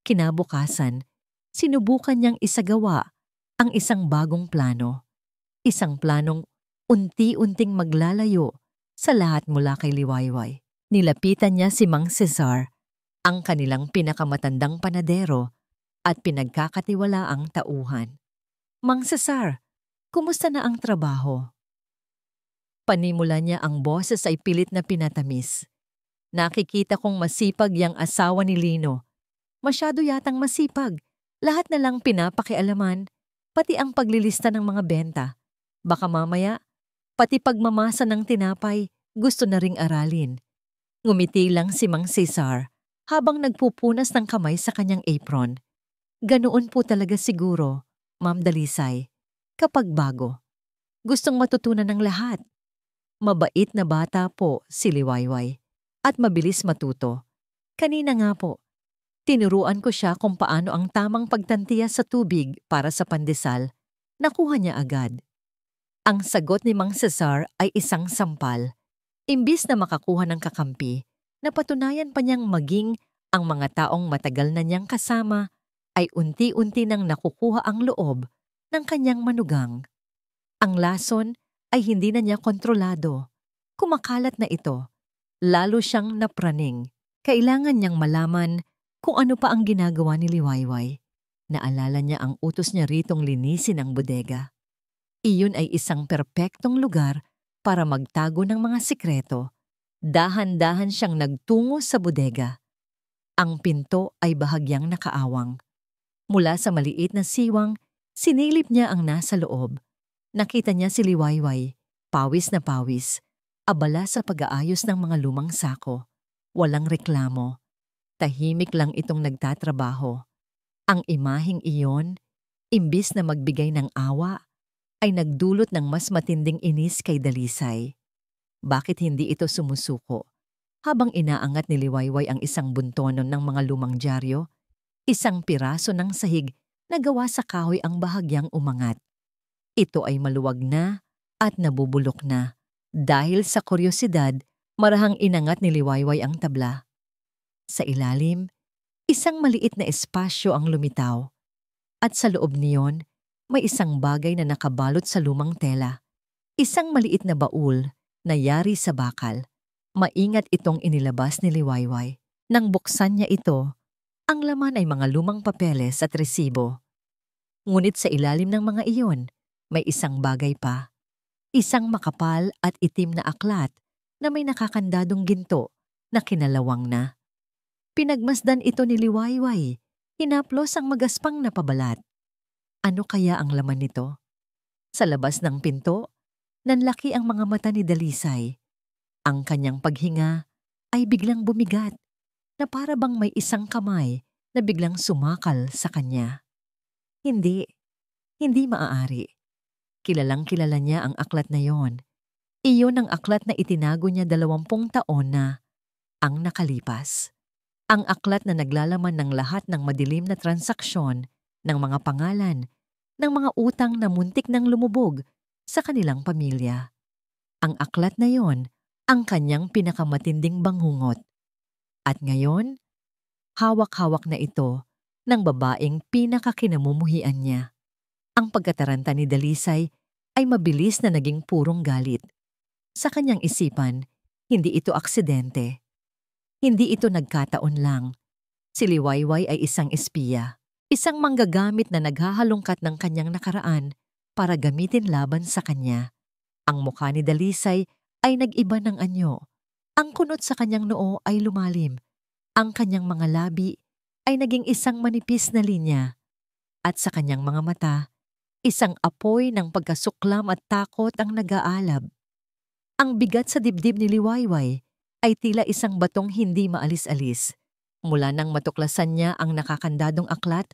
Kinabukasan, sinubukan niyang isagawa ang isang bagong plano. Isang planong unti-unting maglalayo sa lahat mula kay Liwayway. Nilapitan niya si Mang Cesar, ang kanilang pinakamatandang panadero at pinagkakatiwalaang tauhan. Mang Cesar, kumusta na ang trabaho? Panimula niya ang boses ay pilit na pinatamis. Nakikita kong masipag yang asawa ni Lino. Masyado yatang masipag. Lahat na lang pinapakialaman, pati ang paglilista ng mga benta. Baka mamaya, pati pagmamasa ng tinapay, gusto na ring aralin. Ngumiti lang si Mang Cesar habang nagpupunas ng kamay sa kanyang apron. Ganoon po talaga siguro, Ma'am Dalisay, kapag bago. Gustong matutunan ng lahat. Mabait na bata po si Liwayway at mabilis matuto. Kanina nga po, tinuruan ko siya kung paano ang tamang pagtantiya sa tubig para sa pandesal. Nakuha niya agad. Ang sagot ni Mang Cesar ay isang sampal. Imbis na makakuha ng kakampi, napatunayan pa niyang maging ang mga taong matagal na niyang kasama ay unti-unti nang nakukuha ang loob ng kanyang manugang. Ang lason ay hindi na niya kontrolado. Kumakalat na ito. Lalo siyang napraning. Kailangan niyang malaman kung ano pa ang ginagawa ni Liwayway. Naalala niya ang utos niya ritong linisin ang bodega. Iyon ay isang perpektong lugar para magtago ng mga sikreto. Dahan-dahan siyang nagtungo sa bodega. Ang pinto ay bahagyang nakaawang. Mula sa maliit na siwang, sinilip niya ang nasa loob. Nakita niya si Liwayway, pawis na pawis, abala sa pag-aayos ng mga lumang sako. Walang reklamo. Tahimik lang itong nagtatrabaho. Ang imaheng iyon, imbis na magbigay ng awa, ay nagdulot ng mas matinding inis kay Dalisay. Bakit hindi ito sumusuko? Habang inaangat ni Liwayway ang isang buntonon ng mga lumang dyaryo, isang piraso ng sahig na gawa sa kahoy ang bahagyang umangat. Ito ay maluwag na at nabubulok na dahil sa kuryosidad Marahang inangat ni Liwayway ang tabla. Sa ilalim, isang maliit na espasyo ang lumitaw. At sa loob niyon, may isang bagay na nakabalot sa lumang tela. Isang maliit na baul na yari sa bakal. Maingat itong inilabas ni Liwayway. Nang buksan niya ito, ang laman ay mga lumang papeles at resibo. Ngunit sa ilalim ng mga iyon, may isang bagay pa. Isang makapal at itim na aklat na may nakakandadong ginto na kinalawang na. Pinagmasdan ito ni Liwayway. Hinaplos ang magaspang na pabalat. Ano kaya ang laman nito? Sa labas ng pinto, nanlaki ang mga mata ni Dalisay. Ang kanyang paghinga ay biglang bumigat na para bang may isang kamay na biglang sumakal sa kanya. Hindi maaari. Kilalang-kilala niya ang aklat na yon. Iyon ang aklat na itinago niya 20 taon na ang nakalipas. Ang aklat na naglalaman ng lahat ng madilim na transaksyon, ng mga pangalan, ng mga utang na muntik nang lumubog sa kanilang pamilya. Ang aklat na yon, ang kanyang pinakamatinding bangungot. At ngayon, hawak-hawak na ito ng babaeng pinakakinamumuhian niya. Ang pagkataranta ni Dalisay ay mabilis na naging purong galit. Sa kanyang isipan, hindi ito aksidente. Hindi ito nagkataon lang. Si Liwayway ay isang espiya, isang manggagamit na naghahalongkat ng kanyang nakaraan para gamitin laban sa kanya. Ang mukha ni Dalisay ay nag-iba ng anyo. Ang kunot sa kanyang noo ay lumalim. Ang kanyang mga labi ay naging isang manipis na linya. At sa kanyang mga mata, isang apoy ng pagkasuklam at takot ang nag-aalab. Ang bigat sa dibdib ni Liwayway ay tila isang batong hindi maalis-alis. Mula nang matuklasan niya ang nakakandadong aklat,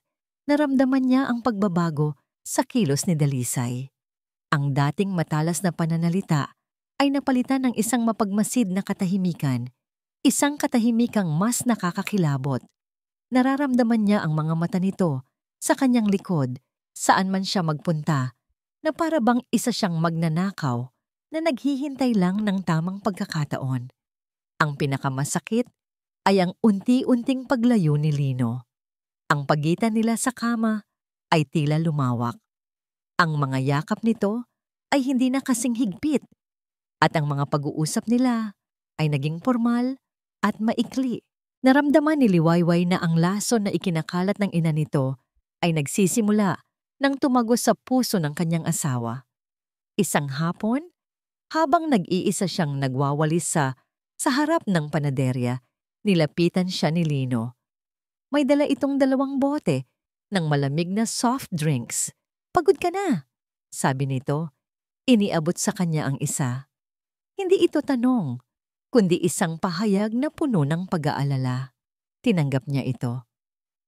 naramdaman niya ang pagbabago sa kilos ni Dalisay. Ang dating matalas na pananalita ay napalitan ng isang mapagmasid na katahimikan, isang katahimikang mas nakakakilabot. Nararamdaman niya ang mga mata nito sa kanyang likod, saan man siya magpunta, na para bang isa siyang magnanakaw na naghihintay lang ng tamang pagkakataon. Ang pinakamasakit ay ang unti-unting paglayo ni Lino. Ang pagitan nila sa kama ay tila lumawak. Ang mga yakap nito ay hindi na kasing higpit at ang mga pag-uusap nila ay naging formal at maikli. Naramdaman ni Liwayway na ang lason na ikinakalat ng ina nito ay nagsisimula nang tumagos sa puso ng kanyang asawa. Isang hapon, habang nag-iisa siyang nagwawalis sa harap ng panaderya, nilapitan siya ni Lino. May dala itong 2 bote ng malamig na soft drinks. "Pagod ka na," sabi nito. Iniabot sa kanya ang isa. Hindi ito tanong, kundi isang pahayag na puno ng pag-aalala. Tinanggap niya ito.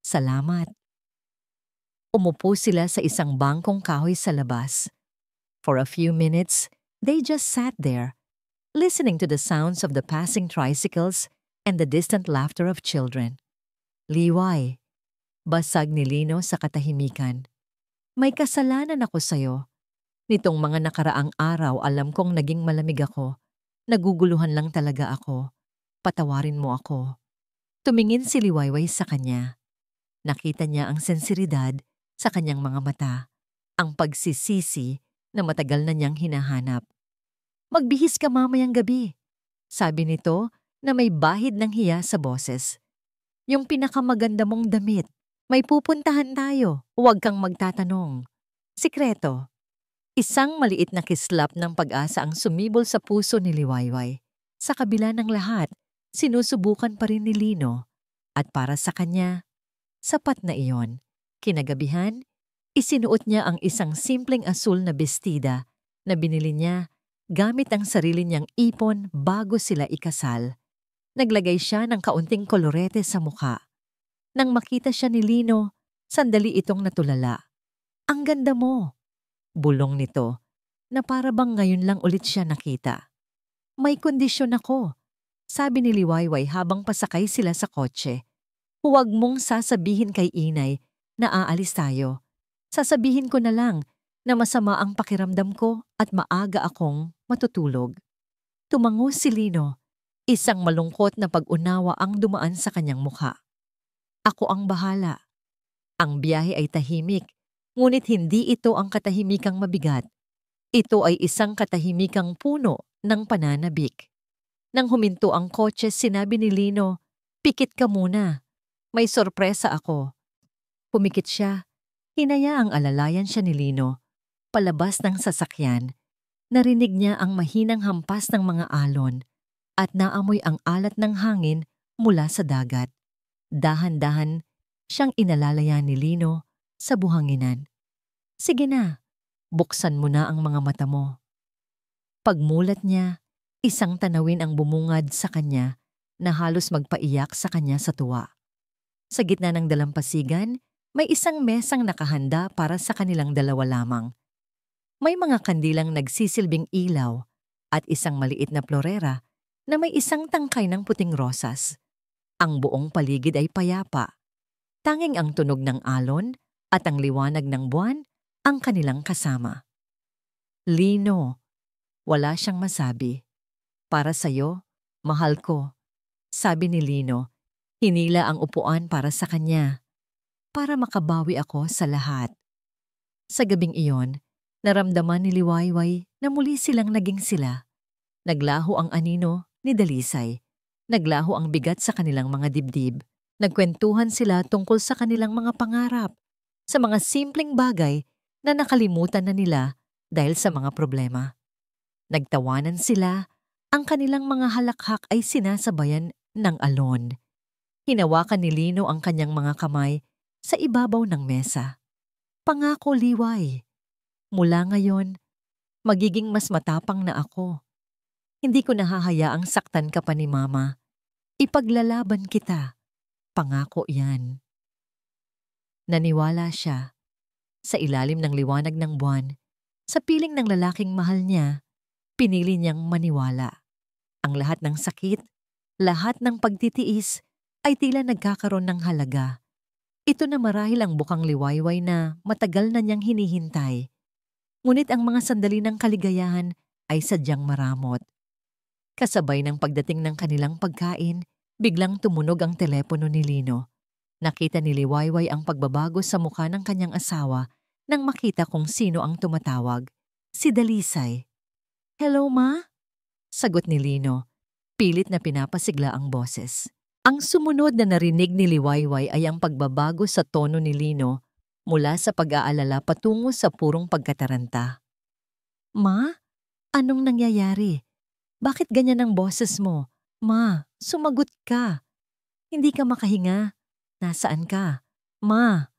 "Salamat." Umupo sila sa isang bangkong kahoy sa labas. For a few minutes, they just sat there, listening to the sounds of the passing tricycles and the distant laughter of children. "Liway," basag ni Lino sa katahimikan. "May kasalanan ako sa'yo. Nitong mga nakaraang araw alam kong naging malamig ako. Naguguluhan lang talaga ako. Patawarin mo ako." Tumingin si Liwayway sa kanya. Nakita niya ang sensiridad sa kanyang mga mata, ang pagsisisi na matagal na niyang hinahanap. "Magbihis ka mamayang gabi," sabi nito na may bahid ng hiya sa boses. "Yung pinakamaganda mong damit. May pupuntahan tayo. Huwag kang magtatanong. Sikreto." Isang maliit na kislap ng pag-asa ang sumibol sa puso ni Liwayway. Sa kabila ng lahat, sinusubukan pa rin ni Lino. At para sa kanya, sapat na iyon. Kinagabihan, isinuot niya ang isang simpleng asul na bestida na binili niya gamit ang sarili niyang ipon bago sila ikasal. Naglagay siya ng kaunting kolorete sa mukha. Nang makita siya ni Lino, sandali itong natulala. "Ang ganda mo," bulong nito, na para bang ngayon lang ulit siya nakita. "May kondisyon ako," sabi ni Liwayway habang pasakay sila sa kotse. "Huwag mong sasabihin kay inay na aalis tayo. Sasabihin ko na lang na masama ang pakiramdam ko at maaga akong matutulog." Tumango si Lino. Isang malungkot na pag-unawa ang dumaan sa kanyang mukha. Ako ang bahala. Ang biyahe ay tahimik, ngunit hindi ito ang katahimikang mabigat. Ito ay isang katahimikang puno ng pananabik. Nang huminto ang kotse, sinabi ni Lino, "Pikit ka muna. May sorpresa ako." Pumikit siya. Hinayaang alalayan siya ni Lino. Palabas ng sasakyan, narinig niya ang mahinang hampas ng mga alon at naamoy ang alat ng hangin mula sa dagat. Dahan-dahan siyang inalalaya ni Lino sa buhanginan. "Sige na, buksan mo na ang mga mata mo." Pagmulat niya, isang tanawin ang bumungad sa kanya na halos magpaiyak sa kanya sa tuwa. Sa gitna ng dalampasigan, may isang mesang nakahanda para sa kanilang dalawa lamang. May mga kandilang nagsisilbing ilaw at isang maliit na florera na may isang tangkay ng puting rosas. Ang buong paligid ay payapa. Tanging ang tunog ng alon at ang liwanag ng buwan ang kanilang kasama. "Lino," wala siyang masabi. "Para sa'yo, mahal ko," sabi ni Lino. Hinila ang upuan para sa kanya. "Para makabawi ako sa lahat." Sa gabing iyon, naramdaman ni Liwayway na muli silang naging sila. Naglaho ang anino ni Dalisay. Naglaho ang bigat sa kanilang mga dibdib. Nagkwentuhan sila tungkol sa kanilang mga pangarap, sa mga simpleng bagay na nakalimutan na nila dahil sa mga problema. Nagtawanan sila, ang kanilang mga halakhak ay sinasabayan ng alon. Hinawakan ni Lino ang kanyang mga kamay sa ibabaw ng mesa. "Pangako, Liway, mula ngayon, magiging mas matapang na ako. Hindi ko nahahayaang saktan ka pa ni Mama. Ipaglalaban kita. Pangako yan." Naniwala siya. Sa ilalim ng liwanag ng buwan, sa piling ng lalaking mahal niya, pinili niyang maniwala. Ang lahat ng sakit, lahat ng pagtitiis, ay tila nagkakaroon ng halaga. Ito na marahil ang bukang Liwayway na matagal na niyang hinihintay. Ngunit ang mga sandali ng kaligayahan ay sadyang maramot. Kasabay ng pagdating ng kanilang pagkain, biglang tumunog ang telepono ni Lino. Nakita ni Liwayway ang pagbabago sa mukha ng kanyang asawa nang makita kung sino ang tumatawag. Si Dalisay. "Hello, Ma?" Sagot ni Lino. Pilit na pinapasigla ang boses. Ang sumunod na narinig ni Liwayway ay ang pagbabago sa tono ni Lino mula sa pag-aalala patungo sa purong pagkataranta. "Ma, anong nangyayari? Bakit ganyan ang boses mo? Ma, sumagot ka. Hindi ka makahinga. Nasaan ka? Ma?"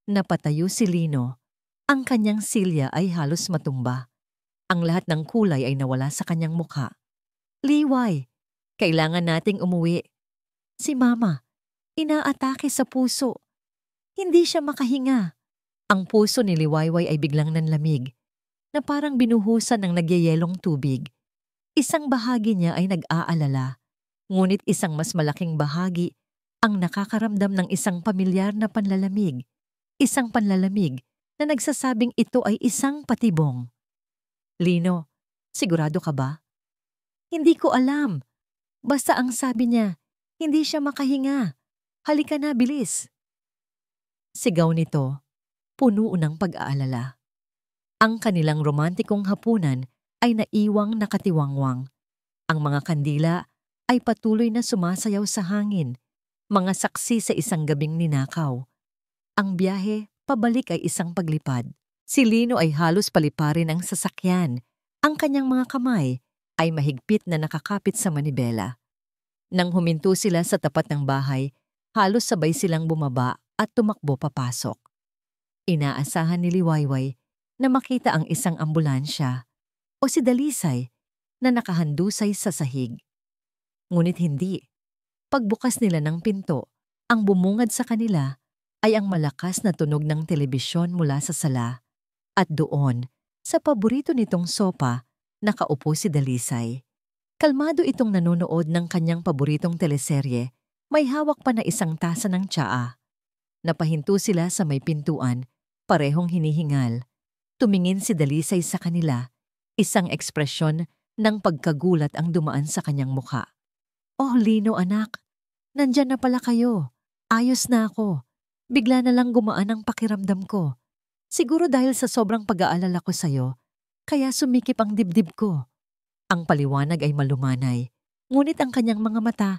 Napatayo si Lino. Ang kanyang silya ay halos matumba. Ang lahat ng kulay ay nawala sa kanyang mukha. "Liway, kailangan nating umuwi. Si Mama, inaatake sa puso. Hindi siya makahinga." Ang puso ni Liwayway ay biglang nanlamig, na parang binuhusan ng nagyayelong tubig. Isang bahagi niya ay nag-aalala, ngunit isang mas malaking bahagi ang nakakaramdam ng isang pamilyar na panlalamig. Isang panlalamig na nagsasabing ito ay isang patibong. "Lino, sigurado ka ba?" "Hindi ko alam. Basta ang sabi niya, hindi siya makahinga. Halika na, bilis." Sigaw nito, puno ng pag-aalala. Ang kanilang romantikong hapunan ay naiwang nakatiwangwang. Ang mga kandila ay patuloy na sumasayaw sa hangin, mga saksi sa isang gabing ninakaw. Ang biyahe pabalik ay isang paglipad. Si Lino ay halos paliparin ang sasakyan. Ang kanyang mga kamay ay mahigpit na nakakapit sa manibela. Nang huminto sila sa tapat ng bahay, halos sabay silang bumaba at tumakbo papasok. Inaasahan ni Liwayway na makita ang isang ambulansya o si Dalisay na nakahandusay sa sahig. Ngunit hindi. Pagbukas nila ng pinto, ang bumungad sa kanila ay ang malakas na tunog ng telebisyon mula sa sala. At doon, sa paborito nitong sopa, nakaupo si Dalisay. Kalmado itong nanonood ng kanyang paboritong teleserye, may hawak pa na isang tasa ng tsaa. Napahinto sila sa may pintuan, parehong hinihingal. Tumingin si Dalisay sa kanila, isang ekspresyon ng pagkagulat ang dumaan sa kanyang mukha. Oh, Lino anak, nandyan na pala kayo. Ayos na ako. Bigla na lang gumaan ang pakiramdam ko. Siguro dahil sa sobrang pag-aalala ko sa'yo, kaya sumikip ang dibdib ko. Ang paliwanag ay malumanay, ngunit ang kanyang mga mata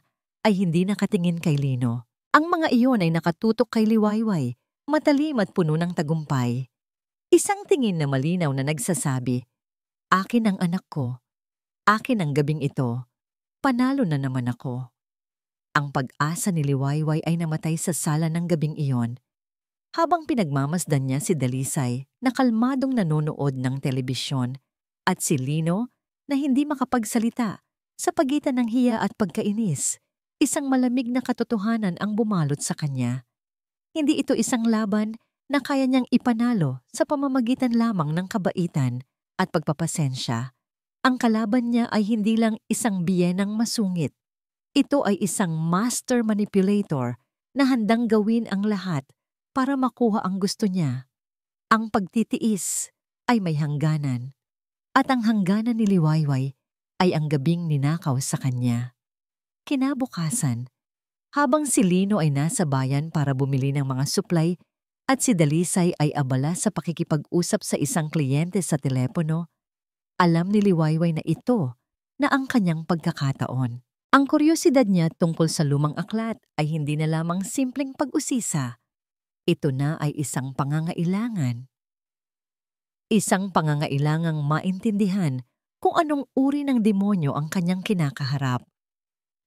ay hindi nakatingin kay Lino. Ang mga iyon ay nakatutok kay Liwayway, matalim at puno ng tagumpay. Isang tingin na malinaw na nagsasabi, "Akin ang anak ko. Akin ang gabing ito. Panalo na naman ako." Ang pag-asa ni Liwayway ay namatay sa sala ng gabing iyon. Habang pinagmamasdan niya si Dalisay na kalmadong nanonood ng telebisyon at si Lino na hindi makapagsalita sa pagitan ng hiya at pagkainis, isang malamig na katotohanan ang bumalot sa kanya. Hindi ito isang laban na kaya niyang ipanalo sa pamamagitan lamang ng kabaitan at pagpapasensya. Ang kalaban niya ay hindi lang isang biyenang masungit. Ito ay isang master manipulator na handang gawin ang lahat para makuha ang gusto niya. Ang pagtitiis ay may hangganan, at ang hangganan ni Liwayway ay ang gabing ninakaw sa kanya. Kinabukasan, habang si Lino ay nasa bayan para bumili ng mga supply at si Dalisay ay abala sa pakikipag-usap sa isang kliyente sa telepono, alam ni Liwayway na ito na ang kanyang pagkakataon. Ang kuryosidad niya tungkol sa lumang aklat ay hindi na lamang simpleng pag-usisa. Ito na ay isang pangangailangan. Isang pangangailangang maintindihan kung anong uri ng demonyo ang kanyang kinakaharap.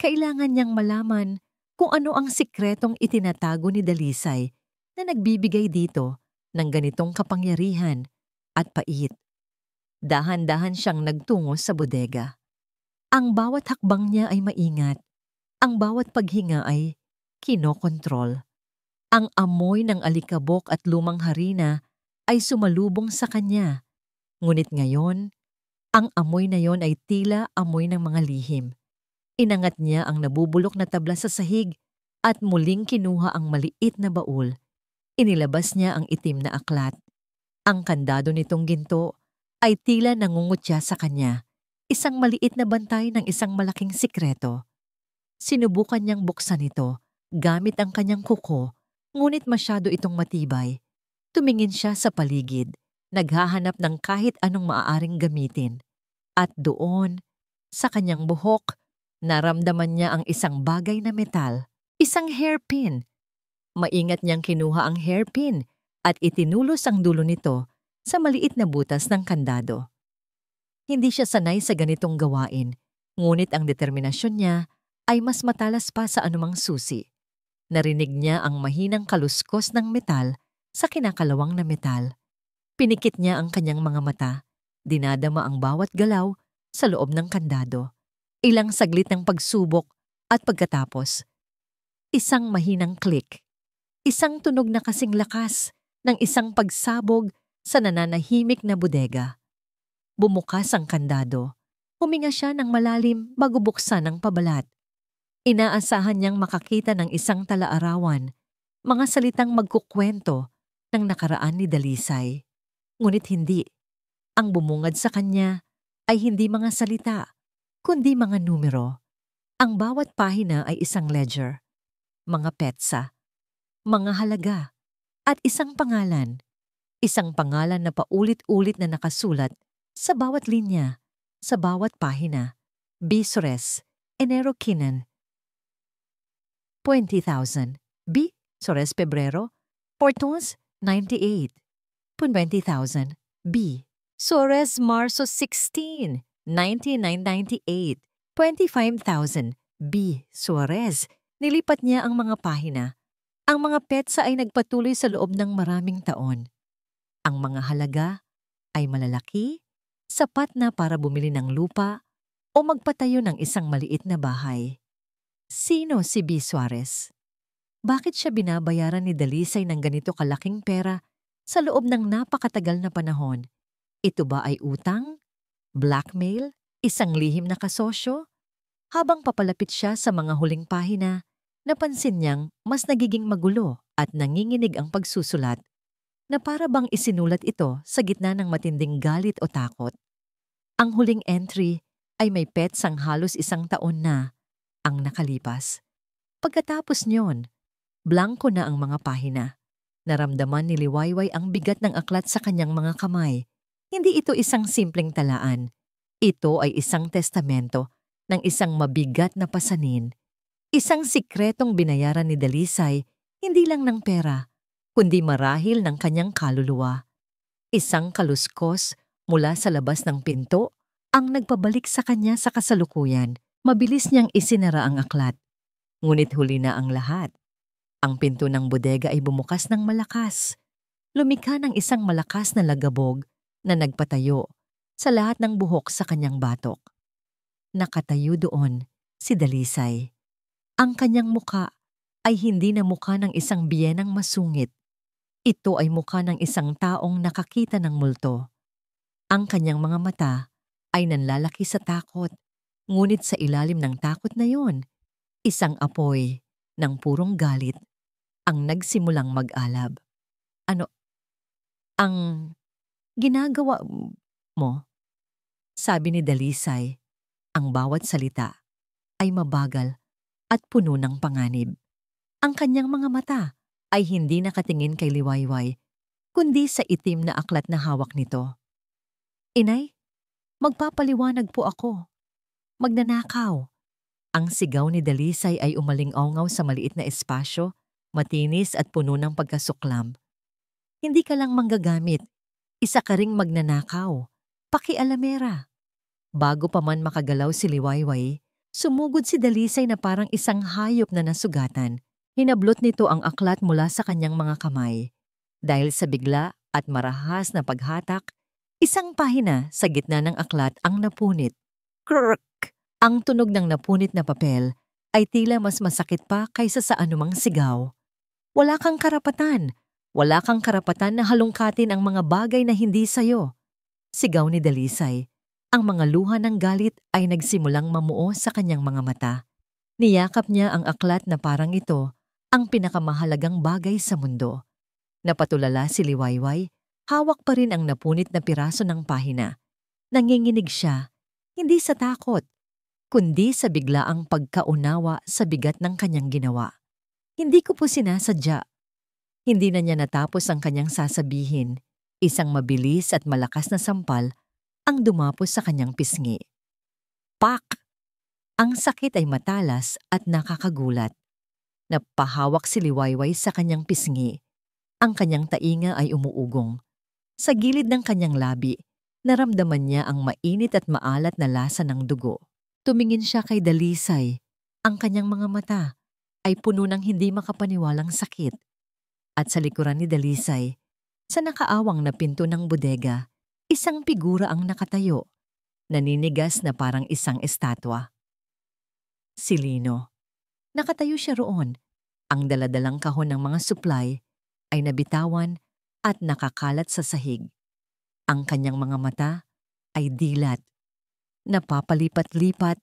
Kailangan niyang malaman kung ano ang sikretong itinatago ni Dalisay na nagbibigay dito ng ganitong kapangyarihan at pait. Dahan-dahan siyang nagtungo sa bodega. Ang bawat hakbang niya ay maingat. Ang bawat paghinga ay kinokontrol. Ang amoy ng alikabok at lumang harina ay sumalubong sa kanya. Ngunit ngayon, ang amoy na yon ay tila amoy ng mga lihim. Inangat niya ang nabubulok na tabla sa sahig at muling kinuha ang maliit na baul. Inilabas niya ang itim na aklat. Ang kandado nitong ginto ay tila nangungutya sa kanya. Isang maliit na bantay ng isang malaking sikreto. Sinubukan niyang buksan ito gamit ang kanyang kuko. Ngunit masyado itong matibay. Tumingin siya sa paligid, naghahanap ng kahit anong maaaring gamitin. At doon, sa kanyang buhok, naramdaman niya ang isang bagay na metal, isang hairpin. Maingat niyang kinuha ang hairpin at itinulos ang dulo nito sa maliit na butas ng kandado. Hindi siya sanay sa ganitong gawain, ngunit ang determinasyon niya ay mas matalas pa sa anumang susi. Narinig niya ang mahinang kaluskos ng metal sa kinakalawang na metal. Pinikit niya ang kanyang mga mata, dinadama ang bawat galaw sa loob ng kandado. Ilang saglit ng pagsubok at pagkatapos, isang mahinang click. Isang tunog na kasing lakas ng isang pagsabog sa nananahimik na bodega. Bumukas ang kandado. Huminga siya ng malalim bago buksan ang pabalat. Inaasahan niyang makakita ng isang talaarawan, mga salitang magkukwento ng nakaraan ni Dalisay. Ngunit hindi. Ang bumungad sa kanya ay hindi mga salita, kundi mga numero. Ang bawat pahina ay isang ledger, mga petsa, mga halaga, at isang pangalan. Isang pangalan na paulit-ulit na nakasulat sa bawat linya, sa bawat pahina. B. Sores, Enero Kinan, 20,000. B. Sores Pebrero, Portons, 98. 20,000. B. Sores Marso 16, 1998. 25,000. B. Suarez. Nilipat niya ang mga pahina. Ang mga petsa ay nagpatuloy sa loob ng maraming taon. Ang mga halaga ay malalaki, sapat na para bumili ng lupa o magpatayo ng isang maliit na bahay. Sino si B. Suarez? Bakit siya binabayaran ni Dalisay ng ganito kalaking pera sa loob ng napakatagal na panahon? Ito ba ay utang? Blackmail? Isang lihim na kasosyo? Habang papalapit siya sa mga huling pahina, napansin niyang mas nagiging magulo at nanginginig ang pagsusulat na para bang isinulat ito sa gitna ng matinding galit o takot. Ang huling entry ay may petsang halos 1 taon na. ang nakalipas. Pagkatapos niyon, blanko na ang mga pahina. Naramdaman ni Liwayway ang bigat ng aklat sa kanyang mga kamay. Hindi ito isang simpleng talaan. Ito ay isang testamento ng isang mabigat na pasanin. Isang sikretong binayaran ni Dalisay, hindi lang ng pera, kundi marahil ng kanyang kaluluwa. Isang kaluskos mula sa labas ng pinto ang nagpabalik sa kanya sa kasalukuyan. Mabilis niyang isinara ang aklat. Ngunit huli na ang lahat. Ang pinto ng bodega ay bumukas ng malakas. Lumikha ng isang malakas na lagabog na nagpatayo sa lahat ng buhok sa kanyang batok. Nakatayo doon si Dalisay. Ang kanyang muka ay hindi na muka ng isang biyenang masungit. Ito ay muka ng isang taong nakakita ng multo. Ang kanyang mga mata ay nanlalaki sa takot. Ngunit sa ilalim ng takot na yon, isang apoy ng purong galit ang nagsimulang mag-alab. Ano ang ginagawa mo? Sabi ni Dalisay, ang bawat salita ay mabagal at puno ng panganib. Ang kanyang mga mata ay hindi nakatingin kay Liwayway, kundi sa itim na aklat na hawak nito. Inay, magpapaliwanag po ako. Magnanakaw. Ang sigaw ni Dalisay ay umaling-ongaw sa maliit na espasyo, matinis at puno ng pagkasuklam. Hindi ka lang manggagamit, isa ka ring magnanakaw. Pakialamera. Bago pa man makagalaw si Liwayway, sumugod si Dalisay na parang isang hayop na nasugatan. Hinablot nito ang aklat mula sa kanyang mga kamay. Dahil sa bigla at marahas na paghatak, isang pahina sa gitna ng aklat ang napunit. Krrrk! Ang tunog ng napunit na papel ay tila mas masakit pa kaysa sa anumang sigaw. Wala kang karapatan. Wala kang karapatan na halungkatin ang mga bagay na hindi sayo. Sigaw ni Dalisay. Ang mga luha ng galit ay nagsimulang mamuo sa kanyang mga mata. Niyakap niya ang aklat na parang ito ang pinakamahalagang bagay sa mundo. Napatulala si Liwayway, hawak pa rin ang napunit na piraso ng pahina. Nanginginig siya, hindi sa takot, kundi sa biglaang pagkaunawa sa bigat ng kanyang ginawa. Hindi ko po sinasadya. Hindi na niya natapos ang kanyang sasabihin. Isang mabilis at malakas na sampal ang dumapos sa kanyang pisngi. Pak! Ang sakit ay matalas at nakakagulat. Napahawak si Liwayway sa kanyang pisngi. Ang kanyang tainga ay umuugong. Sa gilid ng kanyang labi, naramdaman niya ang mainit at maalat na lasa ng dugo. Tumingin siya kay Dalisay. Ang kanyang mga mata ay puno ng hindi makapaniwalang sakit. At sa likuran ni Dalisay, sa nakaawang na pinto ng bodega, isang figura ang nakatayo, naninigas na parang isang estatwa. Si Lino. Nakatayo siya roon. Ang daladalang kahon ng mga supply ay nabitawan at nakakalat sa sahig. Ang kanyang mga mata ay dilat. Napapalipat-lipat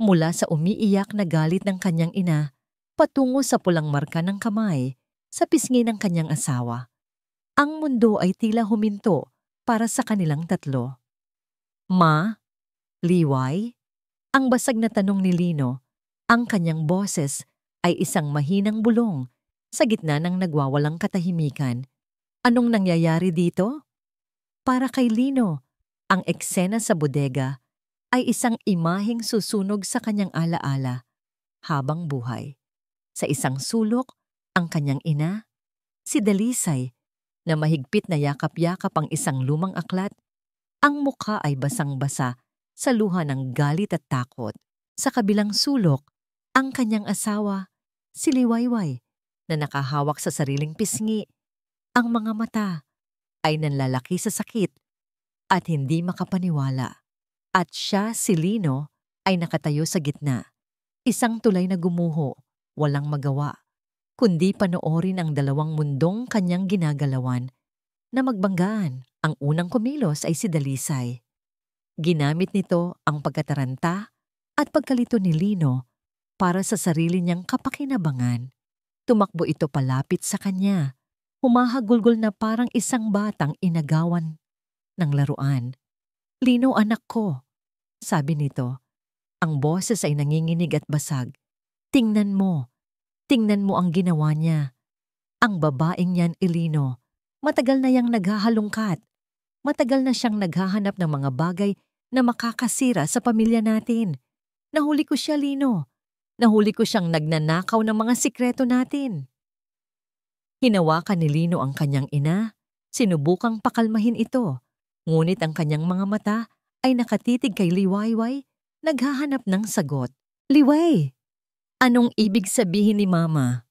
mula sa umiiyak na galit ng kanyang ina patungo sa pulang marka ng kamay sa pisngi ng kanyang asawa. Ang mundo ay tila huminto para sa kanilang tatlo. Ma? Liway? Ang basag na tanong ni Lino. Ang kanyang boses ay isang mahinang bulong sa gitna ng nagwawalang katahimikan. Anong nangyayari dito? Para kay Lino, ang eksena sa bodega ay isang imaheng susunog sa kanyang alaala habang buhay. Sa isang sulok, ang kanyang ina, si Dalisay, na mahigpit na yakap-yakap ang isang lumang aklat. Ang mukha ay basang-basa sa luha ng galit at takot. Sa kabilang sulok, ang kanyang asawa, si Liwayway, na nakahawak sa sariling pisngi. Ang mga mata ay nanlalaki sa sakit at hindi makapaniwala. At siya, si Lino, ay nakatayo sa gitna. Isang tulay na gumuho, walang magawa, kundi panoorin ang dalawang mundong kanyang ginagalawan na magbanggaan. Ang unang kumilos ay si Dalisay. Ginamit nito ang pagkataranta at pagkalito ni Lino para sa sarili niyang kapakinabangan. Tumakbo ito palapit sa kanya, humahagulgol na parang isang batang inagawan ng laruan. Lino, anak ko, sabi nito. Ang boses ay nanginginig at basag. Tingnan mo. Tingnan mo ang ginawa niya. Ang babaeng yan, Elino, matagal na yang naghahalungkat. Matagal na siyang naghahanap ng mga bagay na makakasira sa pamilya natin. Nahuli ko siya, Lino. Nahuli ko siyang nagnanakaw ng mga sikreto natin. Hinawakan ni Lino ang kanyang ina, sinubukang pakalmahin ito. Ngunit ang kanyang mga mata ay nakatitig kay Liwayway, naghahanap ng sagot. Liway, anong ibig sabihin ni Mama?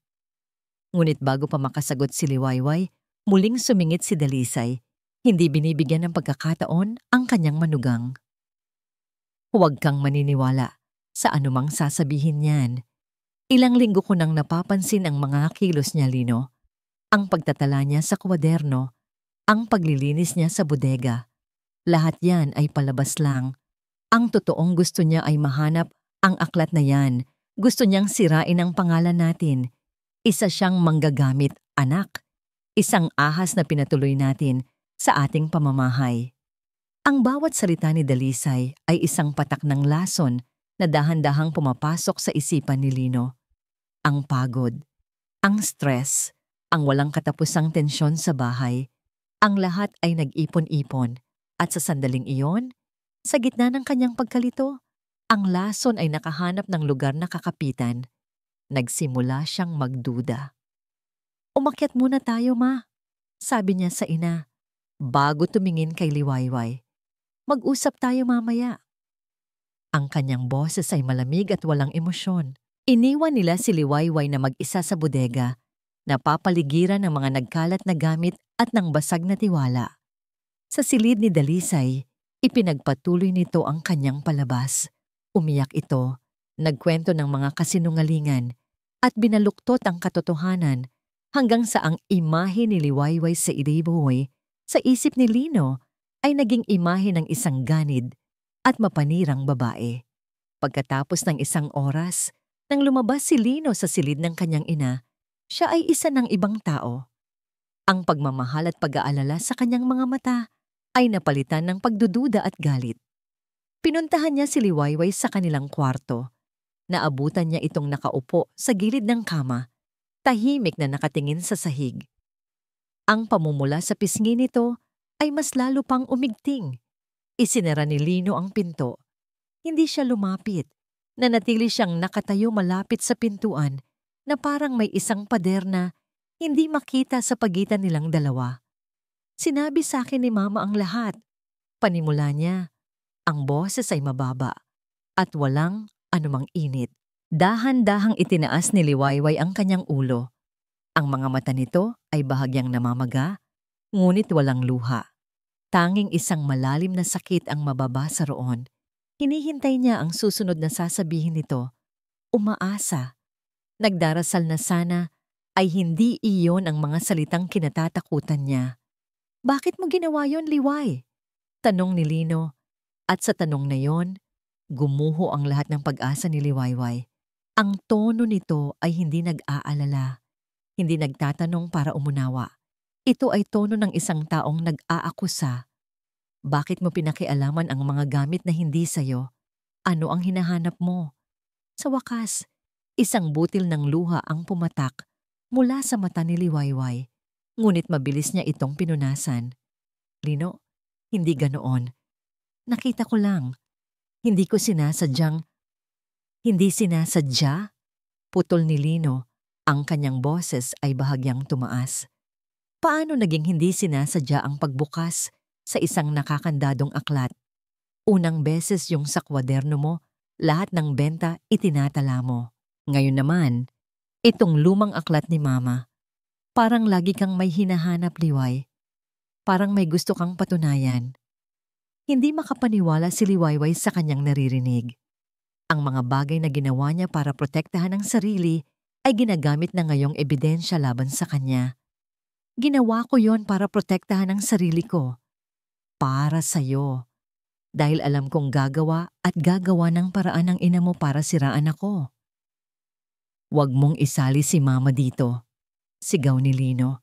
Ngunit bago pa makasagot si Liwayway, muling sumingit si Dalisay. Hindi binibigyan ng pagkakataon ang kanyang manugang. Huwag kang maniniwala sa anumang sasabihin niyan. Ilang linggo ko nang napapansin ang mga kilos niya, Lino. Ang pagtatala niya sa kwaderno, ang paglilinis niya sa bodega. Lahat yan ay palabas lang. Ang totoong gusto niya ay mahanap ang aklat na yan. Gusto niyang sirain ang pangalan natin. Isa siyang manggagamit, anak. Isang ahas na pinatuloy natin sa ating pamamahay. Ang bawat salita ni Dalisay ay isang patak ng lason na dahan-dahang pumapasok sa isipan ni Lino. Ang pagod, ang stress, ang walang katapusang tensyon sa bahay, ang lahat ay nag-ipon-ipon at sa sandaling iyon, sa gitna ng kanyang pagkalito, ang lason ay nakahanap ng lugar na kakapitan. Nagsimula siyang magduda. Umakyat muna tayo, Ma, sabi niya sa ina, bago tumingin kay Liwayway. Mag-usap tayo mamaya. Ang kanyang boses ay malamig at walang emosyon. Iniwan nila si Liwayway na mag-isa sa bodega, napapaligiran ng mga nagkalat na gamit at ng basag na tiwala. Sa silid ni Dalisay, ipinagpatuloy nito ang kanyang palabas. Umiyak ito, nagkwento ng mga kasinungalingan, at binaluktot ang katotohanan hanggang sa ang imahe ni Liwayway sa Idiboy sa isip ni Lino ay naging imahe ng isang ganid at mapanirang babae. Pagkatapos ng isang oras, nang lumabas si Lino sa silid ng kanyang ina, siya ay isa ng ibang tao. Ang pagmamahal at pag-aalala sa kanyang mga mata ay napalitan ng pagdududa at galit. Pinuntahan niya si Liwayway sa kanilang kwarto. Naabutan niya itong nakaupo sa gilid ng kama, tahimik na nakatingin sa sahig. Ang pamumula sa pisngi nito ay mas lalo pang umigting. Isinara ni Lino ang pinto. Hindi siya lumapit. Nanatili siyang nakatayo malapit sa pintuan na parang may isang pader na hindi makita sa pagitan nilang dalawa. Sinabi sa akin ni Mama ang lahat. Panimula niya. Ang boses ay mababa at walang anumang init. Dahan-dahang itinaas ni Liwayway ang kanyang ulo. Ang mga mata nito ay bahagyang namamaga, ngunit walang luha. Tanging isang malalim na sakit ang mababasa roon. Hinihintay niya ang susunod na sasabihin nito. Umaasa. Nagdarasal na sana ay hindi iyon ang mga salitang kinatatakutan niya. Bakit mo ginawa yon, Liway? Tanong ni Lino. At sa tanong na yon, gumuho ang lahat ng pag-asa ni Liwayway. Ang tono nito ay hindi nag-aalala, hindi nagtatanong para umunawa. Ito ay tono ng isang taong nag-aakusa. Bakit mo pinakialaman ang mga gamit na hindi sayo? Ano ang hinahanap mo? Sa wakas, isang butil ng luha ang pumatak mula sa mata ni Liwayway, ngunit mabilis niya itong pinunasan. Lino, hindi ganoon. Nakita ko lang. Hindi ko sinasadyang. Hindi sinasadya? Putol ni Lino. Ang kanyang boses ay bahagyang tumaas. Paano naging hindi sinasadya ang pagbukas sa isang nakakandadong aklat? Unang beses yung sa kwaderno mo, lahat ng benta itinatala mo. Ngayon naman, itong lumang aklat ni Mama. Parang lagi kang may hinahanap, Liway. Parang may gusto kang patunayan. Hindi makapaniwala si Liwayway sa kanyang naririnig. Ang mga bagay na ginawa niya para protektahan ang sarili ay ginagamit na ngayong ebidensya laban sa kanya. Ginawa ko yon para protektahan ang sarili ko. Para sa'yo. Dahil alam kong gagawa at gagawa ng paraan ng ina mo para siraan ako. Huwag mong isali si Mama dito, sigaw ni Lino.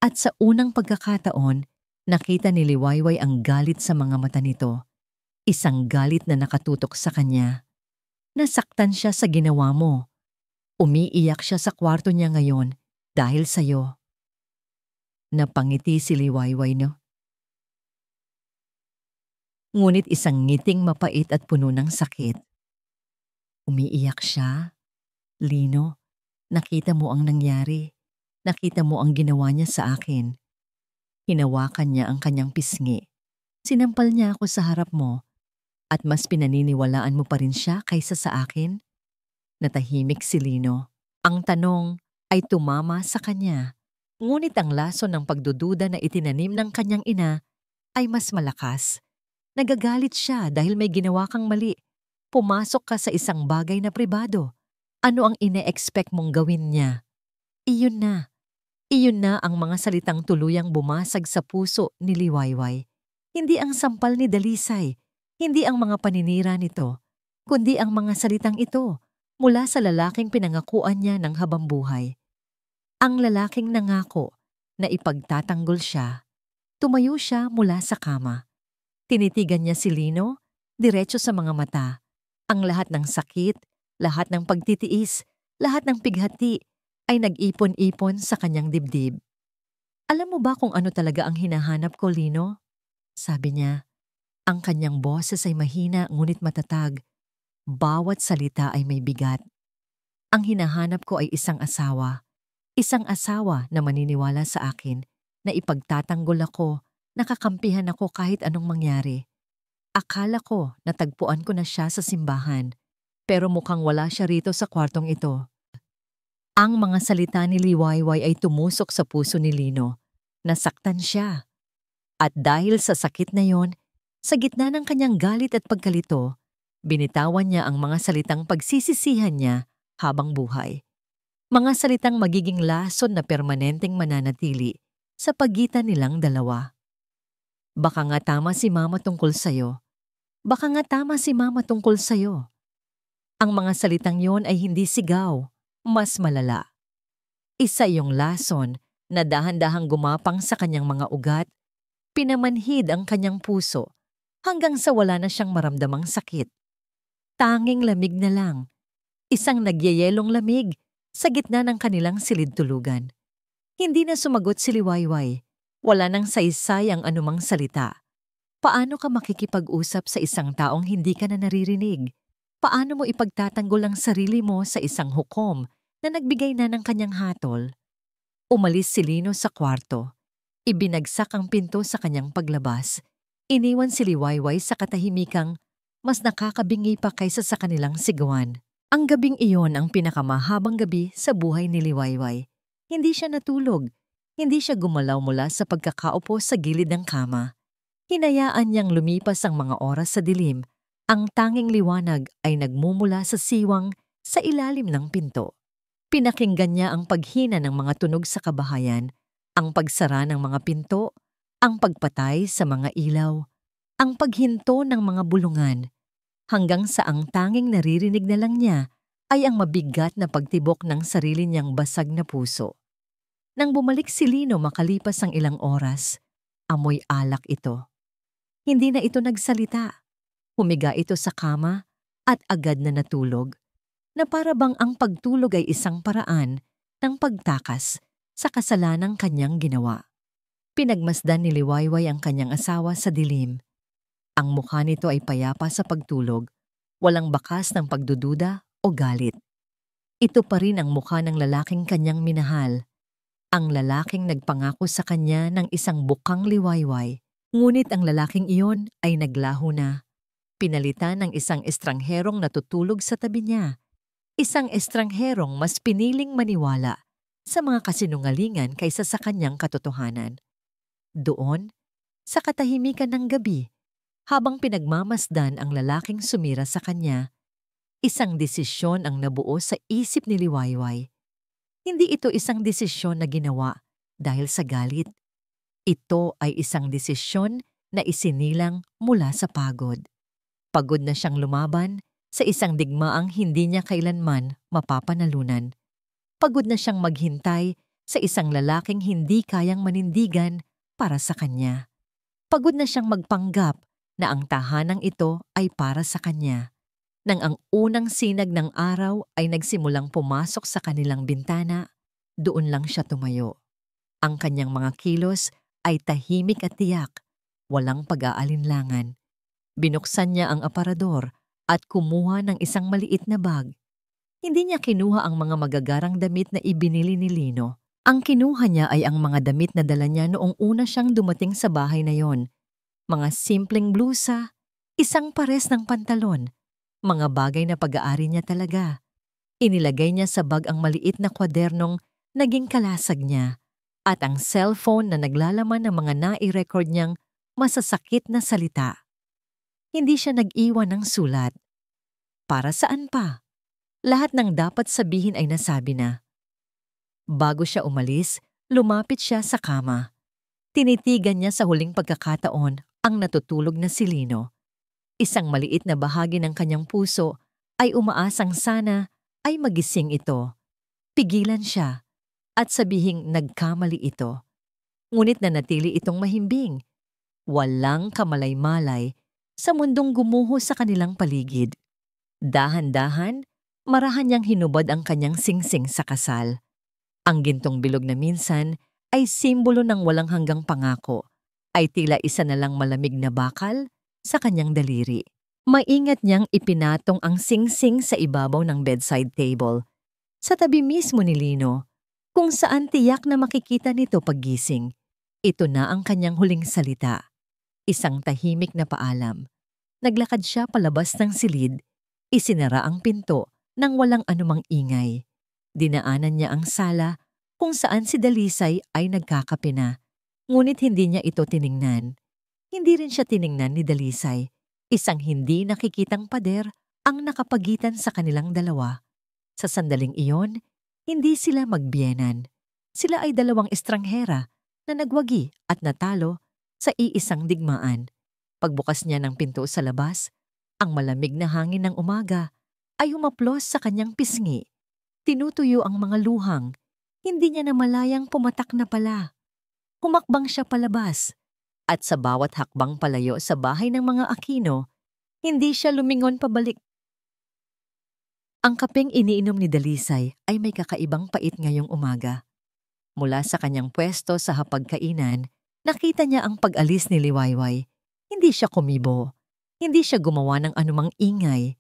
At sa unang pagkakataon, nakita ni Liwayway ang galit sa mga mata nito. Isang galit na nakatutok sa kanya. Nasaktan siya sa ginawa mo. Umiiyak siya sa kwarto niya ngayon dahil sa'yo. Napangiti si Liwayway, no? Ngunit isang ngiting mapait at puno ng sakit. Umiiyak siya. Lino, nakita mo ang nangyari. Nakita mo ang ginawa niya sa akin. Hinawakan niya ang kanyang pisngi. Sinampal niya ako sa harap mo at mas pinaniniwalaan mo pa rin siya kaysa sa akin? Natahimik si Lino. Ang tanong ay tumama sa kanya. Ngunit ang lason ng pagdududa na itinanim ng kanyang ina ay mas malakas. Nagagalit siya dahil may ginawa kang mali. Pumasok ka sa isang bagay na pribado. Ano ang ine-expect mong gawin niya? Iyon na. Iyon na ang mga salitang tuluyang bumasag sa puso ni Liwayway. Hindi ang sampal ni Dalisay, hindi ang mga paninira nito, kundi ang mga salitang ito mula sa lalaking pinangakuan niya ng habambuhay. Ang lalaking nangako na ipagtatanggol siya. Tumayo siya mula sa kama. Tinitigan niya si Lino, diretso sa mga mata. Ang lahat ng sakit, lahat ng pagtitiis, lahat ng pighati ay nag-ipon-ipon sa kanyang dibdib. Alam mo ba kung ano talaga ang hinahanap ko, Lino? Sabi niya. Ang kanyang boses ay mahina ngunit matatag. Bawat salita ay may bigat. Ang hinahanap ko ay isang asawa. Isang asawa na maniniwala sa akin na ipagtatanggol ako, nakakampihan ako kahit anong mangyari. Akala ko natagpuan ko na siya sa simbahan, pero mukhang wala siya rito sa kwartong ito. Ang mga salita ni Liwayway ay tumusok sa puso ni Lino. Nasaktan siya. At dahil sa sakit na yon, sa gitna ng kanyang galit at pagkalito, binitawan niya ang mga salitang pagsisisihan niya habang buhay. Mga salitang magiging lason na permanenteng mananatili sa pagitan nilang dalawa. Baka nga tama si Mama tungkol sa'yo. Baka nga tama si Mama tungkol sa'yo. Ang mga salitang yon ay hindi sigaw, mas malala. Isa yung lason na dahan-dahang gumapang sa kanyang mga ugat, pinamanhid ang kanyang puso hanggang sa wala na siyang maramdamang sakit. Tanging lamig na lang, isang nagyayelong lamig sa gitna ng kanilang silid-tulugan. Hindi na sumagot si Liwayway, wala nang saysay ang anumang salita. Paano ka makikipag-usap sa isang taong hindi ka na naririnig? Paano mo ipagtatanggol ang sarili mo sa isang hukom na nagbigay na ng kanyang hatol? Umalis si Lino sa kwarto. Ibinagsak ang pinto sa kanyang paglabas. Iniwan si Liwayway sa katahimikang mas nakakabingi pa kaysa sa kanilang sigawan. Ang gabing iyon ang pinakamahabang gabi sa buhay ni Liwayway. Hindi siya natulog. Hindi siya gumalaw mula sa pagkakaupo sa gilid ng kama. Hinayaan niyang lumipas ang mga oras sa dilim. Ang tanging liwanag ay nagmumula sa siwang sa ilalim ng pinto. Pinakinggan niya ang paghina ng mga tunog sa kabahayan, ang pagsara ng mga pinto, ang pagpatay sa mga ilaw, ang paghinto ng mga bulungan, hanggang sa ang tanging naririnig na lang niya ay ang mabigat na pagtibok ng sarili niyang basag na puso. Nang bumalik si Lino makalipas ang ilang oras, amoy alak ito. Hindi na ito nagsalita. Humiga ito sa kama at agad na natulog, na para bang ang pagtulog ay isang paraan ng pagtakas sa kasalanang kanyang ginawa. Pinagmasdan ni Liwayway ang kanyang asawa sa dilim. Ang mukha nito ay payapa sa pagtulog, walang bakas ng pagdududa o galit. Ito pa rin ang mukha ng lalaking kanyang minahal. Ang lalaking nagpangako sa kanya ng isang bukang liwayway, ngunit ang lalaking iyon ay naglaho na. Pinalitan ng isang estrangherong natutulog sa tabi niya. Isang estrangherong mas piniling maniwala sa mga kasinungalingan kaysa sa kanyang katotohanan. Doon, sa katahimikan ng gabi, habang pinagmamasdan ang lalaking sumira sa kanya, isang desisyon ang nabuo sa isip ni Liwayway. Hindi ito isang desisyon na ginawa dahil sa galit. Ito ay isang desisyon na isinilang mula sa pagod. Pagod na siyang lumaban sa isang digmaang hindi niya kailanman mapapanalunan. Pagod na siyang maghintay sa isang lalaking hindi kayang manindigan para sa kanya. Pagod na siyang magpanggap na ang tahanang ito ay para sa kanya. Nang ang unang sinag ng araw ay nagsimulang pumasok sa kanilang bintana, doon lang siya tumayo. Ang kanyang mga kilos ay tahimik at tiyak, walang pag-aalinlangan. Binuksan niya ang aparador at kumuha ng isang maliit na bag. Hindi niya kinuha ang mga magagarang damit na ibinili ni Lino. Ang kinuha niya ay ang mga damit na dala niya noong una siyang dumating sa bahay na yon. Mga simpleng blusa, isang pares ng pantalon, mga bagay na pag-aari niya talaga. Inilagay niya sa bag ang maliit na kwadernong naging kalasag niya at ang cellphone na naglalaman ng mga nai-record niyang masasakit na salita. Hindi siya nag-iwan ng sulat. Para saan pa? Lahat ng dapat sabihin ay nasabi na. Bago siya umalis, lumapit siya sa kama. Tinitigan niya sa huling pagkakataon ang natutulog na si Lino. Isang maliit na bahagi ng kanyang puso ay umaasang sana ay magising ito. Pigilan siya at sabihing nagkamali ito. Ngunit nanatili itong mahimbing. Walang kamalay-malay sa mundong gumuho sa kanilang paligid. Dahan-dahan, marahan niyang hinubad ang kanyang singsing sa kasal. Ang gintong bilog na minsan ay simbolo ng walang hanggang pangako, ay tila isa na lang malamig na bakal sa kanyang daliri. Maingat niyang ipinatong ang singsing sa ibabaw ng bedside table, sa tabi mismo ni Lino, kung saan tiyak na makikita nito paggising. Ito na ang kanyang huling salita. Isang tahimik na paalam. Naglakad siya palabas ng silid, isinara ang pinto nang walang anumang ingay. Dinaanan niya ang sala kung saan si Dalisay ay nagkakape na, ngunit hindi niya ito tiningnan. Hindi rin siya tiningnan ni Dalisay. Isang hindi nakikitang pader ang nakapagitan sa kanilang dalawa. Sa sandaling iyon, hindi sila magbiyenan. Sila ay dalawang estranghera na nagwagi at natalo sa iisang digmaan. Pagbukas niya ng pinto sa labas, ang malamig na hangin ng umaga ay humaplos sa kanyang pisngi. Tinutuyo ang mga luhang. Hindi niya namalayang pumatak na pala. Humakbang siya palabas. At sa bawat hakbang palayo sa bahay ng mga Aquino, hindi siya lumingon pabalik. Ang kapeng iniinom ni Dalisay ay may kakaibang pait ngayong umaga. Mula sa kanyang pwesto sa hapagkainan, nakita niya ang pag-alis ni Liwayway. Hindi siya kumibo. Hindi siya gumawa ng anumang ingay.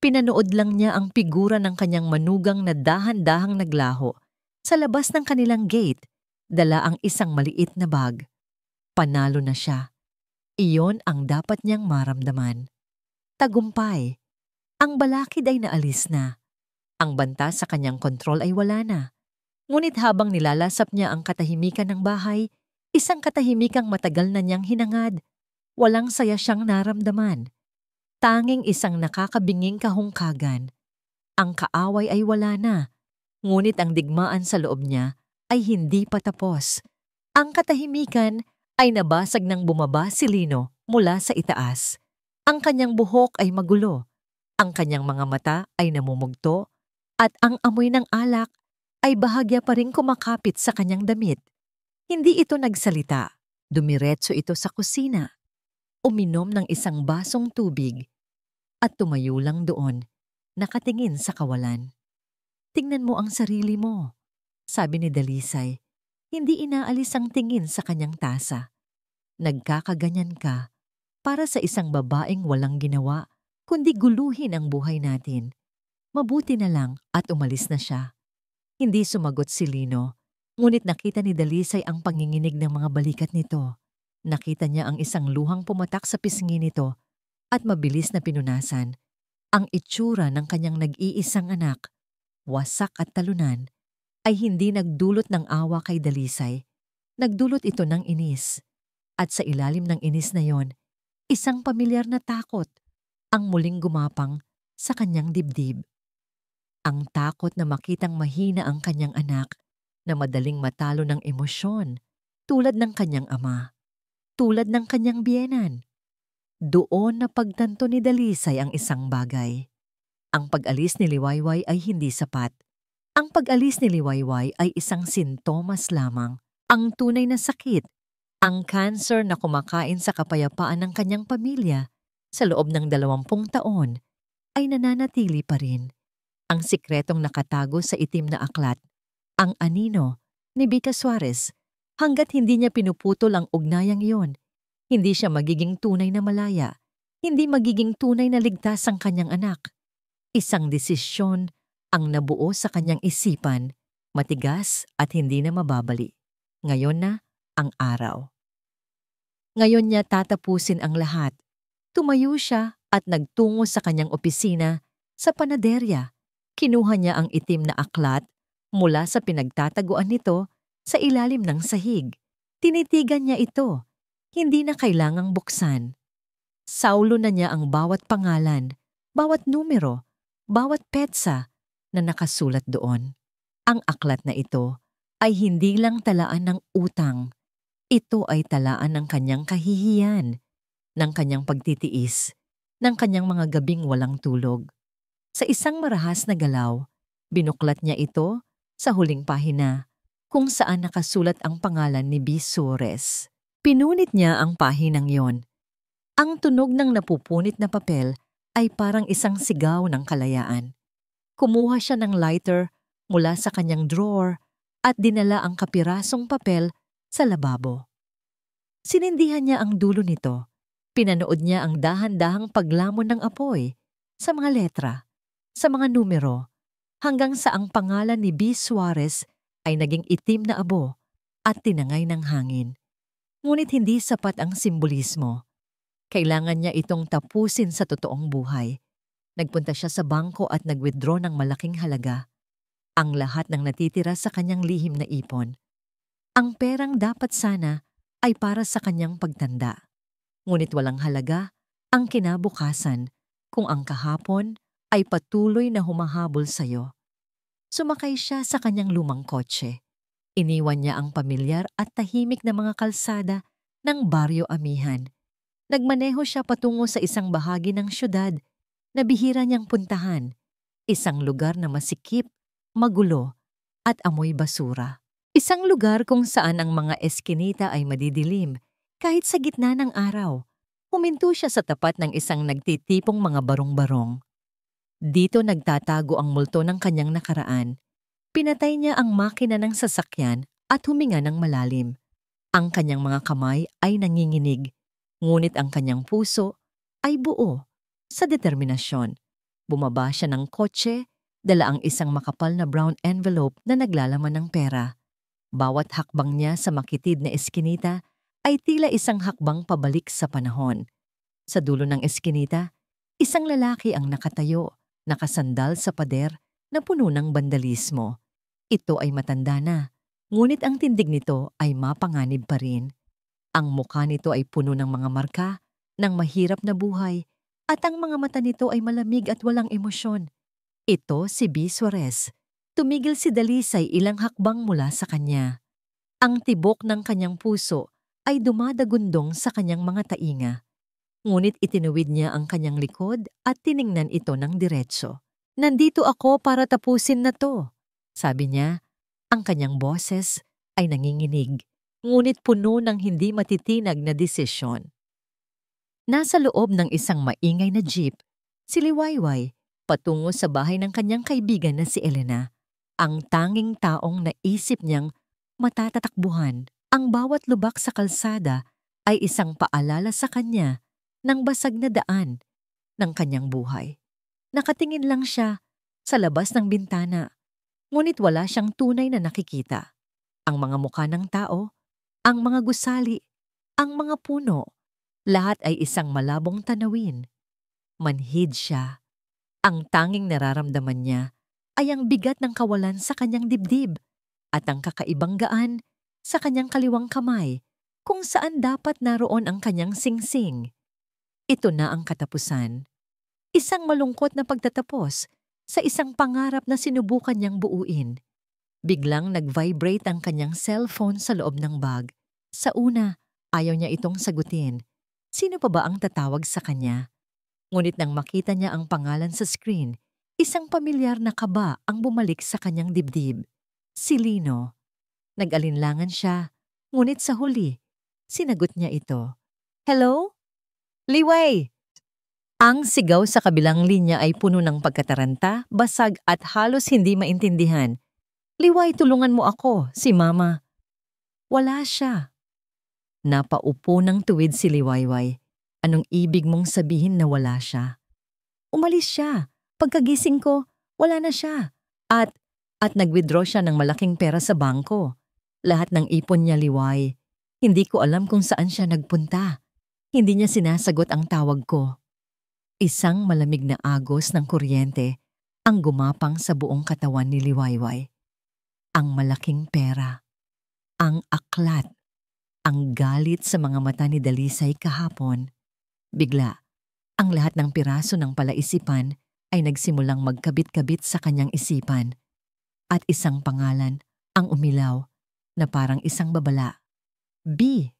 Pinanood lang niya ang figura ng kanyang manugang na dahan-dahang naglaho. Sa labas ng kanilang gate, dala ang isang maliit na bag. Panalo na siya. Iyon ang dapat niyang maramdaman. Tagumpay. Ang balakid ay naalis na. Ang banta sa kanyang kontrol ay wala na. Ngunit habang nilalasap niya ang katahimikan ng bahay, isang katahimikang matagal na niyang hinangad. Walang saya siyang naramdaman. Tanging isang nakakabinging kahungkagan. Ang kaaway ay wala na, ngunit ang digmaan sa loob niya ay hindi pa tapos. Ang katahimikan ay nabasag nang bumaba si Lino mula sa itaas. Ang kanyang buhok ay magulo, ang kanyang mga mata ay namumugto, at ang amoy ng alak ay bahagya pa ring kumakapit sa kanyang damit. Hindi ito nagsalita. Dumiretso ito sa kusina. Uminom ng isang basong tubig at tumayo lang doon, nakatingin sa kawalan. Tingnan mo ang sarili mo, sabi ni Dalisay. Hindi inaalis ang tingin sa kanyang tasa. Nagkakaganyan ka para sa isang babaeng walang ginawa kundi guluhin ang buhay natin. Mabuti na lang at umalis na siya. Hindi sumagot si Lino, ngunit nakita ni Dalisay ang panginginig ng mga balikat nito. Nakita niya ang isang luhang pumatak sa pisngi nito at mabilis na pinunasan. Ang itsura ng kanyang nag-iisang anak, wasak at talunan, ay hindi nagdulot ng awa kay Dalisay. Nagdulot ito ng inis. At sa ilalim ng inis na yon, isang pamilyar na takot ang muling gumapang sa kanyang dibdib. Ang takot na makitang mahina ang kanyang anak, na madaling matalo ng emosyon tulad ng kanyang ama. Tulad ng kanyang biyenan. Doon na pagtanto ni Dalisay ang isang bagay. Ang pag-alis ni Liwayway ay hindi sapat. Ang pag-alis ni Liwayway ay isang sintomas lamang. Ang tunay na sakit, ang cancer na kumakain sa kapayapaan ng kanyang pamilya sa loob ng 20 taon, ay nananatili pa rin. Ang sikretong nakatago sa itim na aklat, ang anino ni Bika Suarez, hanggat hindi niya pinuputol ang ugnayang iyon, hindi siya magiging tunay na malaya, hindi magiging tunay na ligtas ang kanyang anak. Isang desisyon ang nabuo sa kanyang isipan, matigas at hindi na mababali. Ngayon na ang araw. Ngayon niya tatapusin ang lahat. Tumayo siya at nagtungo sa kanyang opisina sa panaderya. Kinuha niya ang itim na aklat mula sa pinagtataguan nito sa ilalim ng sahig. Tinitigan niya ito. Hindi na kailangang buksan. Saulo na niya ang bawat pangalan, bawat numero, bawat petsa na nakasulat doon. Ang aklat na ito ay hindi lang talaan ng utang. Ito ay talaan ng kanyang kahihiyan, ng kanyang pagtitiis, ng kanyang mga gabing walang tulog. Sa isang marahas na galaw, binuklat niya ito sa huling pahina kung saan nakasulat ang pangalan ni B. Suarez. Pinunit niya ang pahinang yon. Ang tunog ng napupunit na papel ay parang isang sigaw ng kalayaan. Kumuha siya ng lighter mula sa kanyang drawer at dinala ang kapirasong papel sa lababo. Sinindihan niya ang dulo nito. Pinanood niya ang dahan-dahang paglamon ng apoy sa mga letra, sa mga numero, hanggang sa ang pangalan ni B. Suarez ay naging itim na abo at tinangay ng hangin. Ngunit hindi sapat ang simbolismo. Kailangan niya itong tapusin sa totoong buhay. Nagpunta siya sa bangko at nag-withdraw ng malaking halaga. Ang lahat ng natitira sa kanyang lihim na ipon. Ang perang dapat sana ay para sa kanyang pagtanda. Ngunit walang halaga ang kinabukasan kung ang kahapon ay patuloy na humahabol sa iyo. Sumakay siya sa kanyang lumang kotse. Iniwan niya ang pamilyar at tahimik na mga kalsada ng Baryo Amihan. Nagmaneho siya patungo sa isang bahagi ng syudad na bihira niyang puntahan, isang lugar na masikip, magulo, at amoy basura. Isang lugar kung saan ang mga eskinita ay madidilim kahit sa gitna ng araw. Huminto siya sa tapat ng isang nagtitipong mga barong-barong. Dito nagtatago ang multo ng kanyang nakaraan. Pinatay niya ang makina ng sasakyan at huminga ng malalim. Ang kanyang mga kamay ay nanginginig, ngunit ang kanyang puso ay buo sa determinasyon. Bumaba siya ng kotse, dala ang isang makapal na brown envelope na naglalaman ng pera. Bawat hakbang niya sa makitid na eskinita ay tila isang hakbang pabalik sa panahon. Sa dulo ng eskinita, isang lalaki ang nakatayo, nakasandal sa pader na puno ng bandalismo. Ito ay matanda na, ngunit ang tindig nito ay mapanganib pa rin. Ang mukha nito ay puno ng mga marka, ng mahirap na buhay, at ang mga mata nito ay malamig at walang emosyon. Ito si B. Suarez. Tumigil si Dalisay ilang hakbang mula sa kanya. Ang tibok ng kanyang puso ay dumadagundong sa kanyang mga tainga. Ngunit itinuwid niya ang kanyang likod at tiningnan ito ng diretso. Nandito ako para tapusin na to, sabi niya. Ang kanyang boses ay nanginginig, ngunit puno ng hindi matitinag na desisyon. Nasa loob ng isang maingay na jeep, si Liwayway patungo sa bahay ng kanyang kaibigan na si Elena. Ang tanging taong naisip niyang matatatakbuhan. Ang bawat lubak sa kalsada ay isang paalala sa kanya ng basag na daan ng kanyang buhay. Nakatingin lang siya sa labas ng bintana, ngunit wala siyang tunay na nakikita. Ang mga mukha ng tao, ang mga gusali, ang mga puno, lahat ay isang malabong tanawin. Manhid siya. Ang tanging nararamdaman niya ay ang bigat ng kawalan sa kanyang dibdib at ang kakaibang gaan sa kanyang kaliwang kamay kung saan dapat naroon ang kanyang singsing. Ito na ang katapusan. Isang malungkot na pagtatapos sa isang pangarap na sinubukan niyang buuin. Biglang nag-vibrate ang kanyang cellphone sa loob ng bag. Sa una, ayaw niya itong sagutin. Sino pa ba ang tatawag sa kanya? Ngunit nang makita niya ang pangalan sa screen, isang pamilyar na kaba ang bumalik sa kanyang dibdib. Si Lino. Nag-alinlangan siya, ngunit sa huli, sinagot niya ito. Hello? Liway! Ang sigaw sa kabilang linya ay puno ng pagkataranta, basag at halos hindi maintindihan. "Liway, tulungan mo ako, si Mama." Wala siya. Napaupo ng tuwid si Liwayway. Anong ibig mong sabihin na wala siya? Umalis siya. Pagkagising ko, wala na siya. At nag-withdraw siya ng malaking pera sa bangko. Lahat ng ipon niya, Liway. Hindi ko alam kung saan siya nagpunta. Hindi niya sinasagot ang tawag ko. Isang malamig na agos ng kuryente ang gumapang sa buong katawan ni Liwayway. Ang malaking pera, ang aklat, ang galit sa mga mata ni Dalisay kahapon. Bigla, ang lahat ng piraso ng palaisipan ay nagsimulang magkabit-kabit sa kanyang isipan. At isang pangalan ang umilaw na parang isang babala. B.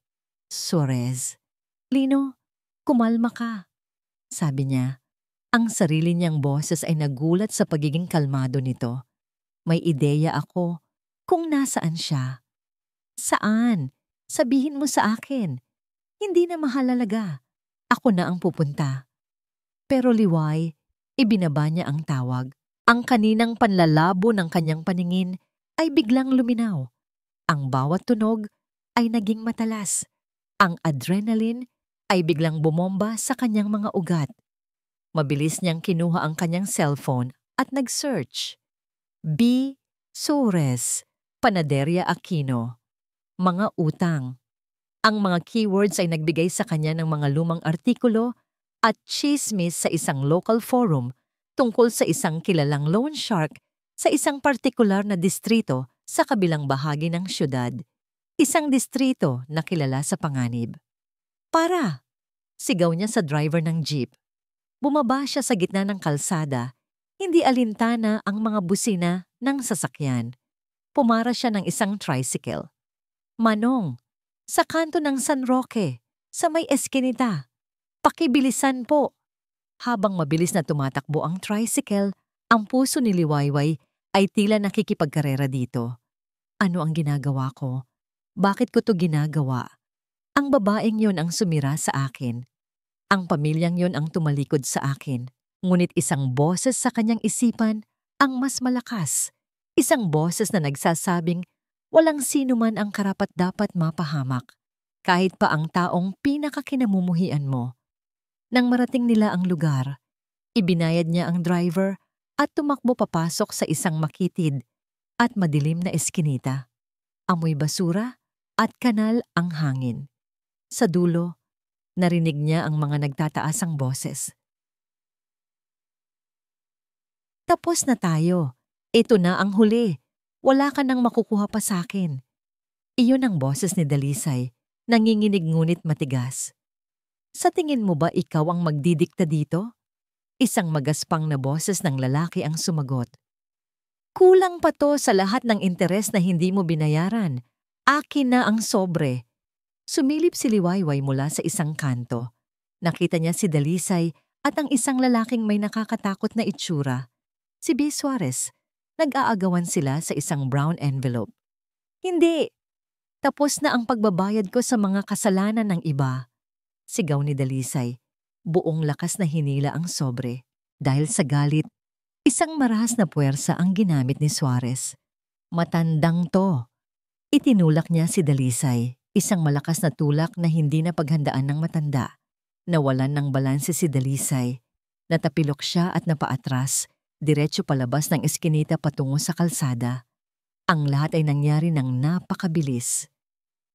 Suarez. "Lino, kumalma ka," sabi niya. Ang sarili niyang boses ay nagulat sa pagiging kalmado nito. May ideya ako kung nasaan siya. "Saan? Sabihin mo sa akin. Hindi na mahalaga. Ako na ang pupunta." Pero Liway, ibinaba niya ang tawag. Ang kaninang panlalabo ng kanyang paningin ay biglang luminaw. Ang bawat tunog ay naging matalas. Ang adrenaline ay biglang bumomba sa kanyang mga ugat. Mabilis niyang kinuha ang kanyang cellphone at nag-search. B. Suarez, Panaderia Aquino. Mga utang. Ang mga keywords ay nagbigay sa kanya ng mga lumang artikulo at chismis sa isang local forum tungkol sa isang kilalang loan shark sa isang partikular na distrito sa kabilang bahagi ng syudad. Isang distrito na kilala sa panganib. "Para!" sigaw niya sa driver ng jeep. Bumaba siya sa gitna ng kalsada, hindi alintana ang mga busina ng sasakyan. Pumara siya ng isang tricycle. "Manong, sa kanto ng San Roque, sa may eskinita. Pakibilisan po." Habang mabilis na tumatakbo ang tricycle, ang puso ni Liwayway ay tila nakikipagkarera dito. Ano ang ginagawa ko? Bakit ko to ginagawa? Ang babaeng yon ang sumira sa akin. Ang pamilyang yon ang tumalikod sa akin. Ngunit isang boses sa kanyang isipan ang mas malakas. Isang boses na nagsasabing walang sino man ang karapat-dapat mapahamak, kahit pa ang taong pinakakinamumuhian mo. Nang marating nila ang lugar, ibinayad niya ang driver at tumakbo papasok sa isang makitid at madilim na eskinita. Amoy basura at kanal ang hangin. Sa dulo, narinig niya ang mga nagtataasang boses. "Tapos na tayo. Ito na ang huli. Wala ka nang makukuha pa sa akin." Iyon ang boses ni Dalisay, nanginginig ngunit matigas. "Sa tingin mo ba ikaw ang magdidikta dito?" Isang magaspang na boses ng lalaki ang sumagot. "Kulang pa to sa lahat ng interes na hindi mo binayaran. Akin na ang sobre." Sumilip si Liwayway mula sa isang kanto. Nakita niya si Dalisay at ang isang lalaking may nakakatakot na itsura. Si B. Suarez. Nag-aagawan sila sa isang brown envelope. "Hindi! Tapos na ang pagbabayad ko sa mga kasalanan ng iba," sigaw ni Dalisay. Buong lakas na hinila ang sobre. Dahil sa galit, isang marahas na puwersa ang ginamit ni Suarez. "Matandang to." Itinulak niya si Dalisay. Isang malakas na tulak na hindi na paghandaan ng matanda. Nawalan ng balanse si Dalisay. Natapilok siya at napaatras, diretso palabas ng eskinita patungo sa kalsada. Ang lahat ay nangyari ng napakabilis.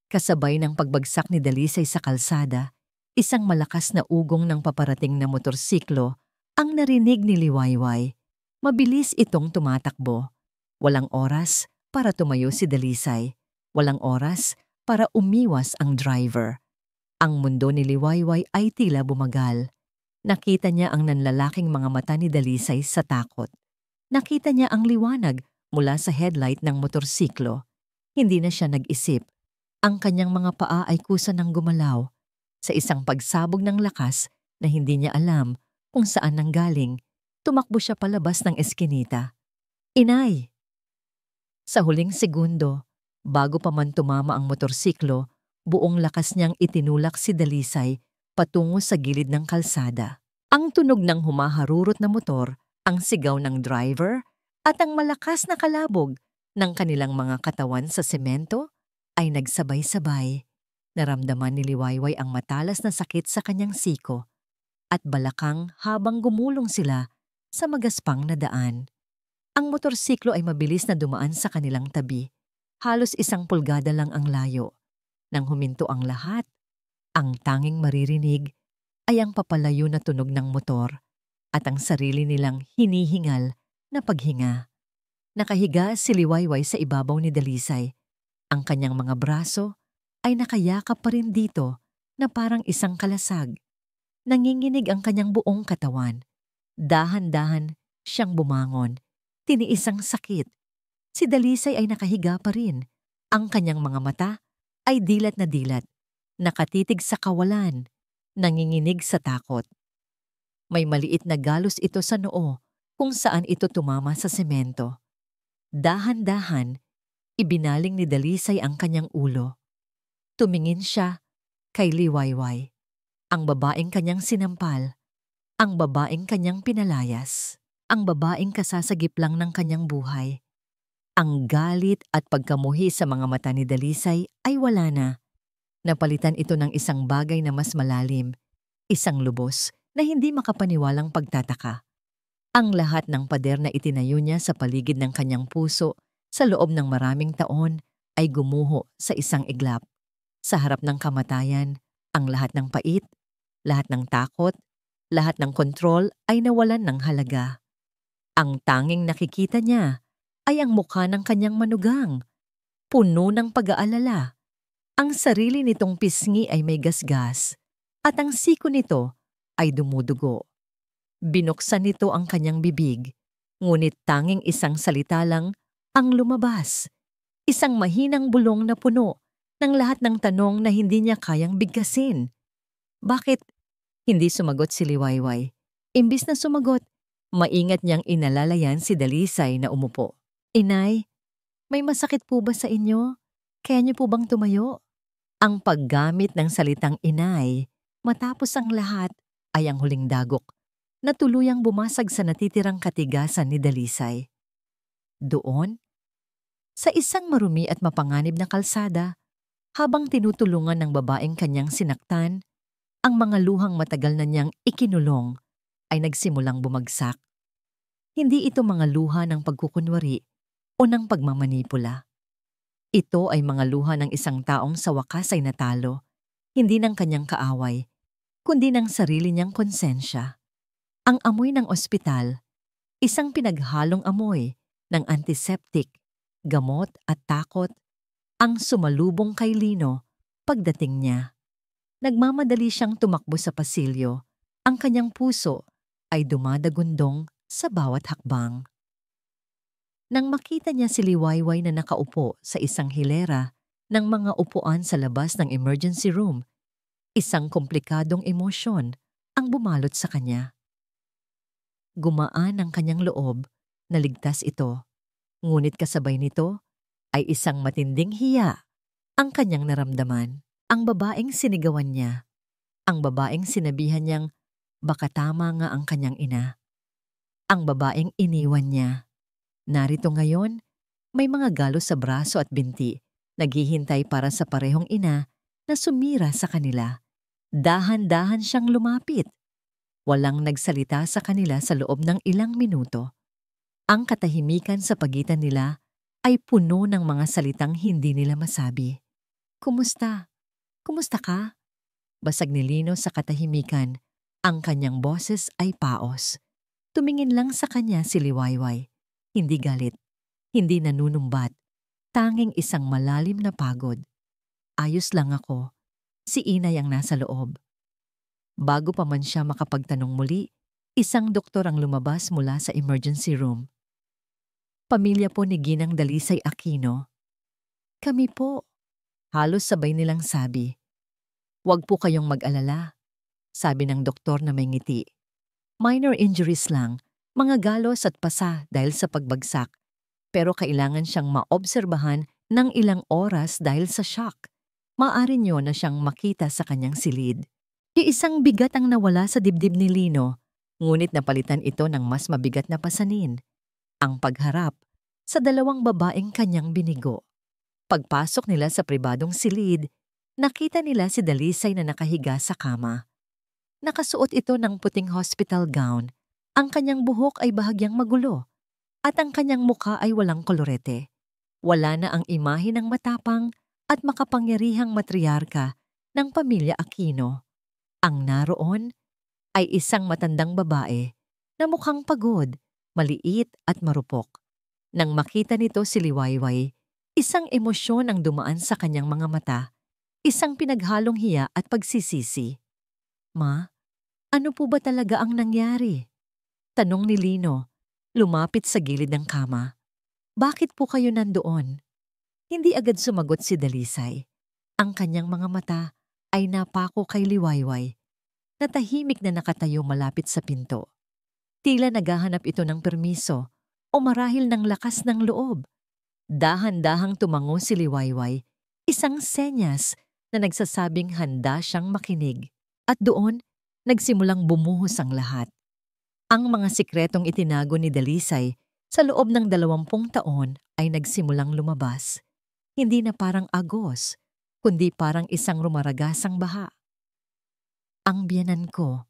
Kasabay ng pagbagsak ni Dalisay sa kalsada, isang malakas na ugong ng paparating na motorsiklo ang narinig ni Liwayway. Mabilis itong tumatakbo. Walang oras para tumayo si Dalisay. Walang oras para umiwas ang driver. Ang mundo ni Liwayway ay tila bumagal. Nakita niya ang nanlalaking mga mata ni Dalisay sa takot. Nakita niya ang liwanag mula sa headlight ng motorsiklo. Hindi na siya nag-isip. Ang kanyang mga paa ay kusa ng gumalaw. Sa isang pagsabog ng lakas na hindi niya alam kung saan nanggaling, tumakbo siya palabas ng eskinita. "Inay!" Sa huling segundo, bago pa man tumama ang motorsiklo, buong lakas niyang itinulak si Dalisay patungo sa gilid ng kalsada. Ang tunog ng humaharurot na motor, ang sigaw ng driver, at ang malakas na kalabog ng kanilang mga katawan sa semento ay nagsabay-sabay. Naramdaman ni Liwayway ang matalas na sakit sa kanyang siko at balakang habang gumulong sila sa magaspang na daan. Ang motorsiklo ay mabilis na dumaan sa kanilang tabi. Halos 1 pulgada lang ang layo. Nang huminto ang lahat, ang tanging maririnig ay ang papalayo na tunog ng motor at ang sarili nilang hinihingal na paghinga. Nakahiga si Liwayway sa ibabaw ni Dalisay. Ang kanyang mga braso ay nakayakap pa rin dito na parang isang kalasag. Nanginginig ang kanyang buong katawan. Dahan-dahan siyang bumangon. Tiniis ang sakit. Si Dalisay ay nakahiga pa rin. Ang kanyang mga mata ay dilat na dilat. Nakatitig sa kawalan. Nanginginig sa takot. May maliit na galos ito sa noo kung saan ito tumama sa semento. Dahan-dahan, ibinaling ni Dalisay ang kanyang ulo. Tumingin siya kay Liwayway, ang babaeng kanyang sinampal, ang babaeng kanyang pinalayas, ang babaeng kasasagip lang ng kanyang buhay. Ang galit at pagkamuhi sa mga mata ni Dalisay ay wala na. Napalitan ito ng isang bagay na mas malalim, isang lubos na hindi makapaniwalang pagtataka. Ang lahat ng pader na itinayo niya sa paligid ng kanyang puso sa loob ng maraming taon ay gumuho sa isang iglap. Sa harap ng kamatayan, ang lahat ng pait, lahat ng takot, lahat ng kontrol ay nawalan ng halaga. Ang tanging nakikita niya ay ang mukha ng kanyang manugang, puno ng pag-aalala. Ang sarili nitong pisngi ay may gasgas at ang siko nito ay dumudugo. Binuksan nito ang kanyang bibig, ngunit tanging isang salita lang ang lumabas. Isang mahinang bulong na puno ng lahat ng tanong na hindi niya kayang bigkasin. Bakit hindi sumagot si Liwayway? Imbis na sumagot, maingat niyang inalalayan si Dalisay na umupo. Inay, may masakit po ba sa inyo? Kaya niyo po bang tumayo? Ang paggamit ng salitang inay matapos ang lahat ay ang huling dagok na tuluyang bumasag sa natitirang katigasan ni Dalisay. Doon, sa isang marumi at mapanganib na kalsada, habang tinutulungan ng babaeng kanyang sinaktan, ang mga luhang matagal na niyang ikinulong ay nagsimulang bumagsak. Hindi ito mga luha ng pagkukunwari o ng pagmamanipula. Ito ay mga luha ng isang taong sa wakas ay natalo, hindi ng kanyang kaaway, kundi ng sarili niyang konsensya. Ang amoy ng ospital, isang pinaghalong amoy ng antiseptic, gamot at takot, ang sumalubong kay Lino pagdating niya. Nagmamadali siyang tumakbo sa pasilyo. Ang kanyang puso ay dumadagundong sa bawat hakbang. Nang makita niya si Liwayway na nakaupo sa isang hilera ng mga upuan sa labas ng emergency room, isang komplikadong emosyon ang bumalot sa kanya. Gumaan ang kanyang loob na ligtas ito, ngunit kasabay nito ay isang matinding hiya ang kanyang naramdaman. Ang babaeng sinigawan niya, ang babaeng sinabihan niyang baka tama nga ang kanyang ina, ang babaeng iniwan niya. Narito ngayon, may mga galos sa braso at binti, naghihintay para sa parehong ina na sumira sa kanila. Dahan-dahan siyang lumapit. Walang nagsalita sa kanila sa loob ng ilang minuto. Ang katahimikan sa pagitan nila ay puno ng mga salitang hindi nila masabi. Kumusta? Kumusta ka? Basag ni Lino sa katahimikan. Ang kanyang boses ay paos. Tumingin lang sa kanya si Liwayway. Hindi galit, hindi nanunumbat. Tanging isang malalim na pagod. Ayos lang ako. Si Inay ang nasa loob. Bago pa man siya makapagtanong muli, isang doktor ang lumabas mula sa emergency room. Pamilya po ni Ginang Dalisay Aquino. Kami po. Halos sabay nilang sabi. Huwag po kayong mag-alala, sabi ng doktor na may ngiti. Minor injuries lang, mga galos at pasa dahil sa pagbagsak, pero kailangan siyang maobserbahan ng ilang oras dahil sa shock. Maaari niyo na siyang makita sa kanyang silid. Iisang bigat ang nawala sa dibdib ni Lino, ngunit napalitan ito ng mas mabigat na pasanin, ang pagharap sa dalawang babaeng kanyang binigo. Pagpasok nila sa pribadong silid, nakita nila si Dalisay na nakahiga sa kama. Nakasuot ito ng puting hospital gown, ang kanyang buhok ay bahagyang magulo, at ang kanyang mukha ay walang kolorete. Wala na ang imahe ng matapang at makapangyarihang matriarka ng pamilya Aquino. Ang naroon ay isang matandang babae na mukhang pagod, maliit at marupok. Nang makita nito si Liwayway, isang emosyon ang dumaan sa kanyang mga mata, isang pinaghalong hiya at pagsisisi. "Ma, ano po ba talaga ang nangyari?" Tanong ni Lino, lumapit sa gilid ng kama. "Bakit po kayo nandoon?" Hindi agad sumagot si Dalisay. Ang kanyang mga mata ay napako kay Liwayway, na tahimik na nakatayo malapit sa pinto. Tila naghahanap ito ng permiso o marahil ng lakas ng loob. Dahan-dahang tumango si Liwayway, isang senyas na nagsasabing handa siyang makinig. At doon, nagsimulang bumuhos ang lahat. Ang mga sikretong itinago ni Dalisay sa loob ng 20 taon ay nagsimulang lumabas. Hindi na parang agos, kundi parang isang rumaragasang baha. "Ang biyenan ko,"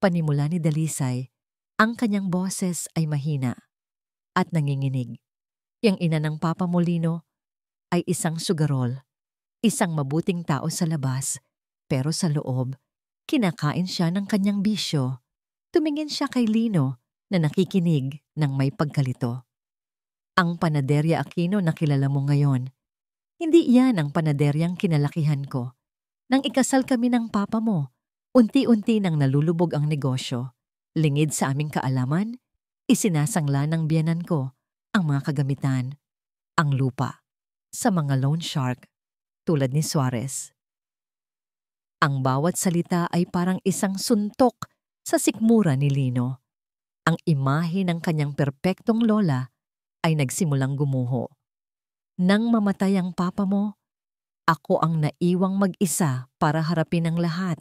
panimula ni Dalisay, ang kanyang boses ay mahina at nanginginig. "Yang ina ng Papa Molino ay isang sugarol, isang mabuting tao sa labas, pero sa loob, kinakain siya ng kanyang bisyo." Tumingin siya kay Lino na nakikinig ng may pagkalito. "Ang Panaderia Aquino na kilala mo ngayon, hindi iyan ang panaderyang kinalakihan ko. Nang ikasal kami ng papa mo, unti-unti nang nalulubog ang negosyo. Lingid sa aming kaalaman, isinasangla ng biyenan ko ang mga kagamitan, ang lupa, sa mga loan shark tulad ni Suarez. Ang bawat salita ay parang isang suntok sa sikmura ni Lino. Ang imahe ng kanyang perpektong lola ay nagsimulang gumuho. Nang mamatay ang papa mo, ako ang naiwang mag-isa para harapin ang lahat.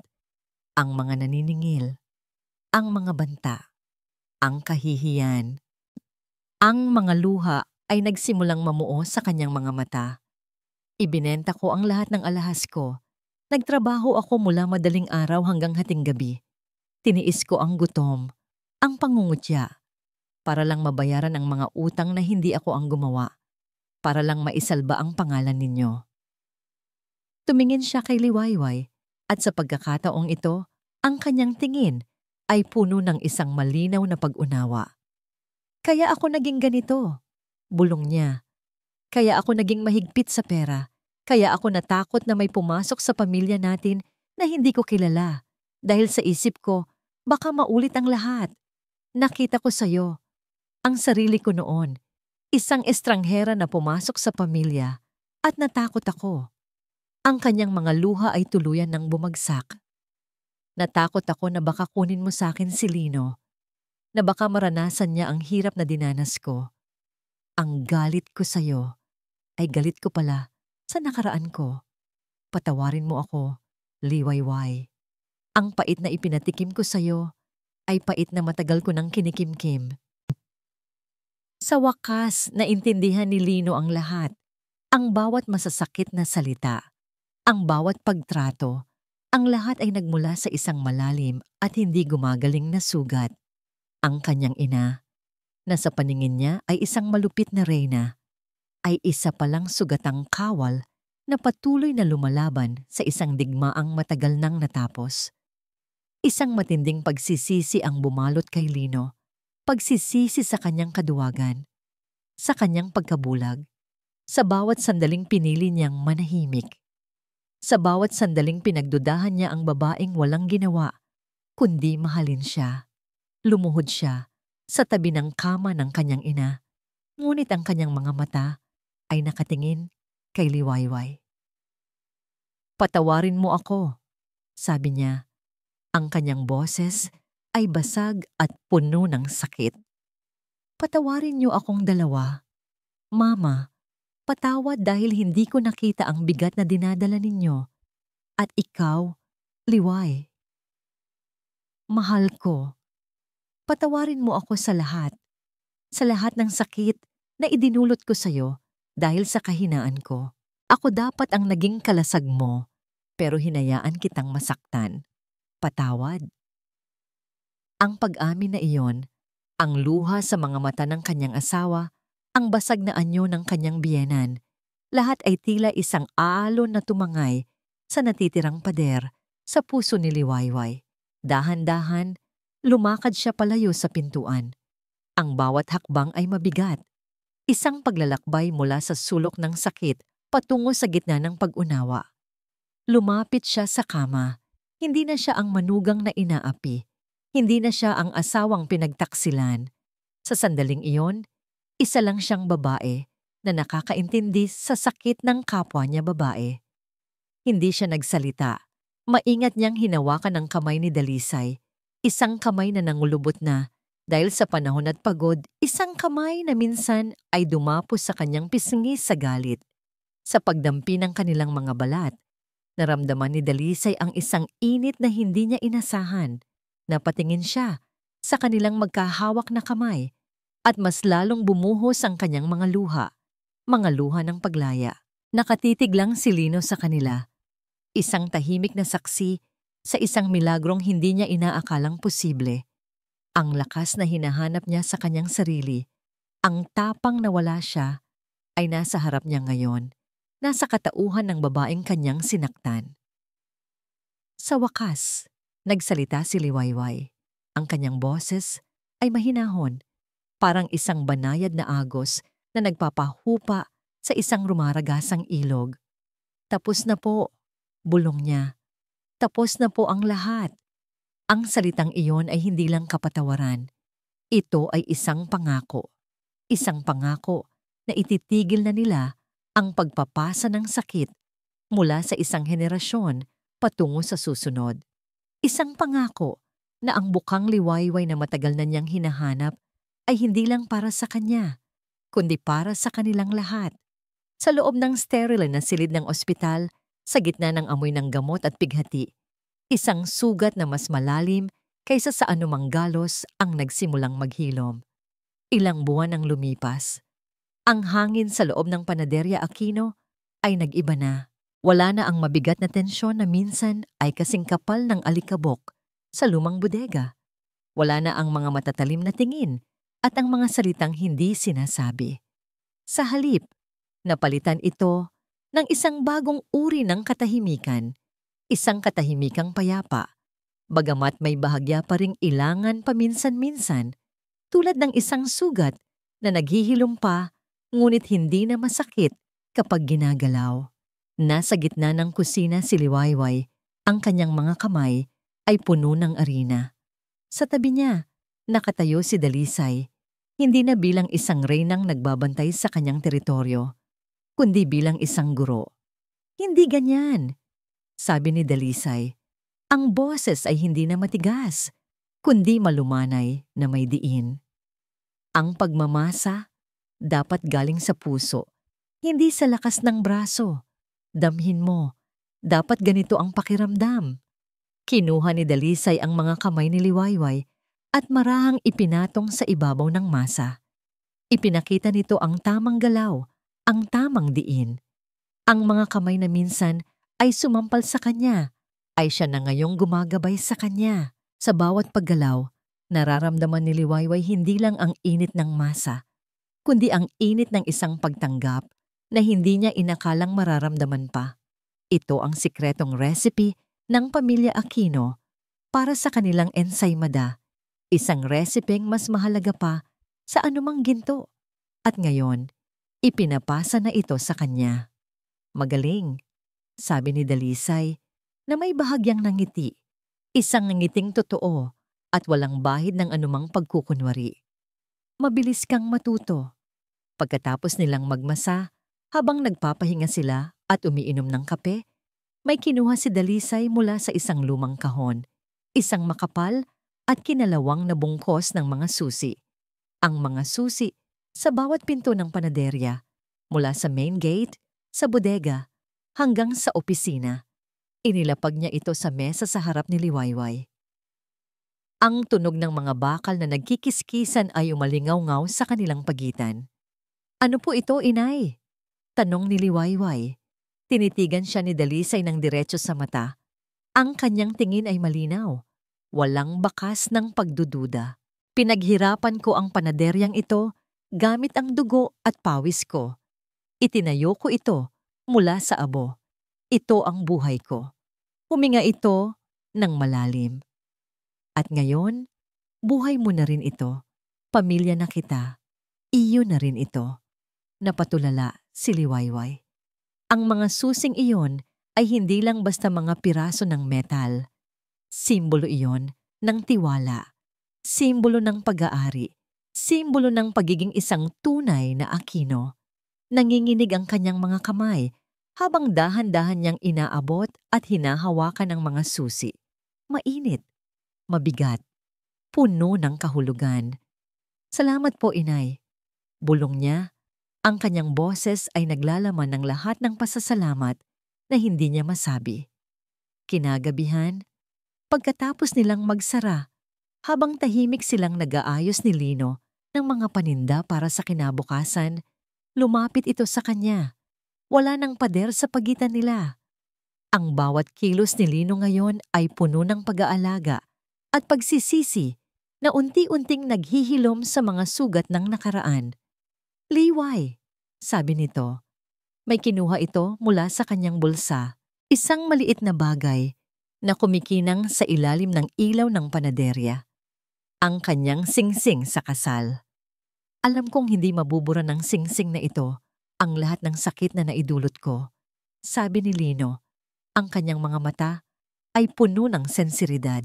Ang mga naniningil, ang mga banta, ang kahihiyan. Ang mga luha ay nagsimulang mamuo sa kanyang mga mata. Ibinenta ko ang lahat ng alahas ko. Nagtrabaho ako mula madaling araw hanggang hating gabi. Tiniis ko ang gutom, ang pangungutya, para lang mabayaran ang mga utang na hindi ako ang gumawa, para lang maisalba ang pangalan ninyo." Tumingin siya kay Liwayway at sa pagkakataong ito, ang kanyang tingin ay puno ng isang malinaw na pag-unawa. "Kaya ako naging ganito," bulong niya. "Kaya ako naging mahigpit sa pera. Kaya ako natakot na may pumasok sa pamilya natin na hindi ko kilala. Dahil sa isip ko, baka maulit ang lahat. Nakita ko sa'yo, ang sarili ko noon, isang estranghera na pumasok sa pamilya, at natakot ako." Ang kanyang mga luha ay tuluyan ng bumagsak. "Natakot ako na baka kunin mo sa akin si Lino, na baka maranasan niya ang hirap na dinanas ko. Ang galit ko sa'yo ay galit ko pala sa nakaraan ko. Patawarin mo ako, Liwayway. Ang pait na ipinatikim ko sa'yo ay pait na matagal ko nang kinikimkim." Sa wakas, naintindihan ni Lino ang lahat. Ang bawat masasakit na salita, ang bawat pagtrato, ang lahat ay nagmula sa isang malalim at hindi gumagaling na sugat. Ang kanyang ina, na sa paningin niya ay isang malupit na reyna, ay isa palang sugatang kawal na patuloy na lumalaban sa isang digmaang matagal nang natapos. Isang matinding pagsisisi ang bumalot kay Lino, pagsisisi sa kanyang kaduwagan, sa kanyang pagkabulag, sa bawat sandaling pinili niyang manahimik, sa bawat sandaling pinagdudahan niya ang babaeng walang ginawa, kundi mahalin siya. Lumuhod siya sa tabi ng kama ng kanyang ina, ngunit ang kanyang mga mata ay nakatingin kay Liwayway. "Patawarin mo ako," sabi niya. Ang kanyang boses ay basag at puno ng sakit. "Patawarin niyo akong dalawa. Mama, patawad dahil hindi ko nakita ang bigat na dinadala ninyo. At ikaw, Liway, Mahal ko, patawarin mo ako sa lahat ng sakit na idinulot ko sa'yo dahil sa kahinaan ko. Ako dapat ang naging kalasag mo, pero hinayaan kitang masaktan. Patawad. Ang pag-amin na iyon, ang luha sa mga mata ng kanyang asawa, ang basag na anyo ng kanyang biyenan, lahat ay tila isang alon na tumangay sa natitirang pader sa puso ni Liwayway. Dahan-dahan, lumakad siya palayo sa pintuan. Ang bawat hakbang ay mabigat. Isang paglalakbay mula sa sulok ng sakit patungo sa gitna ng pag-unawa. Lumapit siya sa kama. Hindi na siya ang manugang na inaapi. Hindi na siya ang asawang pinagtaksilan. Sa sandaling iyon, isa lang siyang babae na nakakaintindi sa sakit ng kapwa niya babae. Hindi siya nagsalita. Maingat niyang hinawakan ang kamay ni Dalisay. Isang kamay na nangulubot na dahil sa panahon at pagod, isang kamay na minsan ay dumapos sa kanyang pisngi sa galit. Sa pagdampi ng kanilang mga balat, naramdaman ni Dalisay ang isang init na hindi niya inasahan. Napatingin siya sa kanilang magkahawak na kamay at mas lalong bumuhos ang kanyang mga luha ng paglaya. Nakatitig lang si Lino sa kanila, isang tahimik na saksi sa isang milagrong hindi niya inaakalang posible. Ang lakas na hinahanap niya sa kanyang sarili, ang tapang na wala siya, ay nasa harap niya ngayon, nasa katauhan ng babaeng kanyang sinaktan. Sa wakas, nagsalita si Liwayway. Ang kanyang boses ay mahinahon, parang isang banayad na agos na nagpapahupa sa isang rumaragasang ilog. Tapos na po, bulong niya. Tapos na po ang lahat. Ang salitang iyon ay hindi lang kapatawaran. Ito ay isang pangako. Isang pangako na ititigil na nila ang pagpapasa ng sakit mula sa isang henerasyon patungo sa susunod. Isang pangako na ang bukang liwayway na matagal na niyang hinahanap ay hindi lang para sa kanya, kundi para sa kanilang lahat. Sa loob ng sterile na silid ng ospital, sa gitna ng amoy ng gamot at pighati, isang sugat na mas malalim kaysa sa anumang galos ang nagsimulang maghilom. Ilang buwan ang lumipas. Ang hangin sa loob ng Panaderia Aquino ay nag-iba na. Wala na ang mabigat na tensyon na minsan ay kasing kapal ng alikabok sa lumang bodega. Wala na ang mga matatalim na tingin at ang mga salitang hindi sinasabi. Sa halip, napalitan ito ng isang bagong uri ng katahimikan, isang katahimikang payapa, bagamat may bahagya pa ring ilangan paminsan-minsan, tulad ng isang sugat na naghihilom pa ngunit hindi na masakit kapag ginagalaw. Nasa gitna ng kusina si Liwayway, ang kanyang mga kamay ay puno ng arena. Sa tabi niya, nakatayo si Dalisay, hindi na bilang isang reynang nagbabantay sa kanyang teritoryo, kundi bilang isang guro. Hindi ganyan, sabi ni Dalisay. Ang boses ay hindi na matigas, kundi malumanay na may diin. Ang pagmamasa dapat galing sa puso, hindi sa lakas ng braso. Damhin mo, dapat ganito ang pakiramdam. Kinuha ni Dalisay ang mga kamay ni Liwayway at marahang ipinatong sa ibabaw ng masa. Ipinakita nito ang tamang galaw, ang tamang diin. Ang mga kamay na minsan ay sumampal sa kanya, ay siya na ngayong gumagabay sa kanya. Sa bawat paggalaw, nararamdaman ni Liwayway hindi lang ang init ng masa, kundi ang init ng isang pagtanggap na hindi niya inakalang mararamdaman pa. Ito ang sikretong recipe ng pamilya Aquino para sa kanilang ensaymada, isang resepeng mas mahalaga pa sa anumang ginto. At ngayon, ipinapasa na ito sa kanya. Magaling, sabi ni Dalisay na may bahagyang nangiti, isang ngiting totoo at walang bahid ng anumang pagkukunwari. Mabilis kang matuto. Pagkatapos nilang magmasa, habang nagpapahinga sila at umiinom ng kape, may kinuha si Dalisay mula sa isang lumang kahon, isang makapal at kinalawang na bungkos ng mga susi. Ang mga susi sa bawat pinto ng panaderya, mula sa main gate, sa bodega, hanggang sa opisina. Inilapag niya ito sa mesa sa harap ni Liwayway. Ang tunog ng mga bakal na nagkikiskisan ay umalingaw-ngaw sa kanilang pagitan. Ano po ito, inay? Tanong ni Liwayway. Tinitigan siya ni Dalisay ng diretso sa mata. Ang kanyang tingin ay malinaw. Walang bakas ng pagdududa. Pinaghirapan ko ang panaderyang ito gamit ang dugo at pawis ko. Itinayo ko ito mula sa abo. Ito ang buhay ko. Huminga ito ng malalim. At ngayon, buhay mo na rin ito. Pamilya na kita. Iyo na rin ito. Napatulala si Liwayway. Ang mga susing iyon ay hindi lang basta mga piraso ng metal. Simbolo iyon ng tiwala. Simbolo ng pag-aari. Simbolo ng pagiging isang tunay na Aquino. Nanginginig ang kanyang mga kamay habang dahan-dahan niyang inaabot at hinahawakan ang mga susi. Mainit, mabigat, puno ng kahulugan. Salamat po, inay. Bulong niya. Ang kanyang boses ay naglalaman ng lahat ng pasasalamat na hindi niya masabi. Kinagabihan, pagkatapos nilang magsara, habang tahimik silang nag-aayos ni Lino ng mga paninda para sa kinabukasan, lumapit ito sa kanya. Wala nang pader sa pagitan nila. Ang bawat kilos ni Lino ngayon ay puno ng pag-aalaga at pagsisisi na unti-unting naghihilom sa mga sugat ng nakaraan. Liway, sabi nito. May kinuha ito mula sa kanyang bulsa, isang maliit na bagay na kumikinang sa ilalim ng ilaw ng panaderya. Ang kanyang singsing sa kasal. Alam kong hindi mabubura ng singsing na ito ang lahat ng sakit na naidulot ko, sabi ni Lino. Ang kanyang mga mata ay puno ng sensiridad.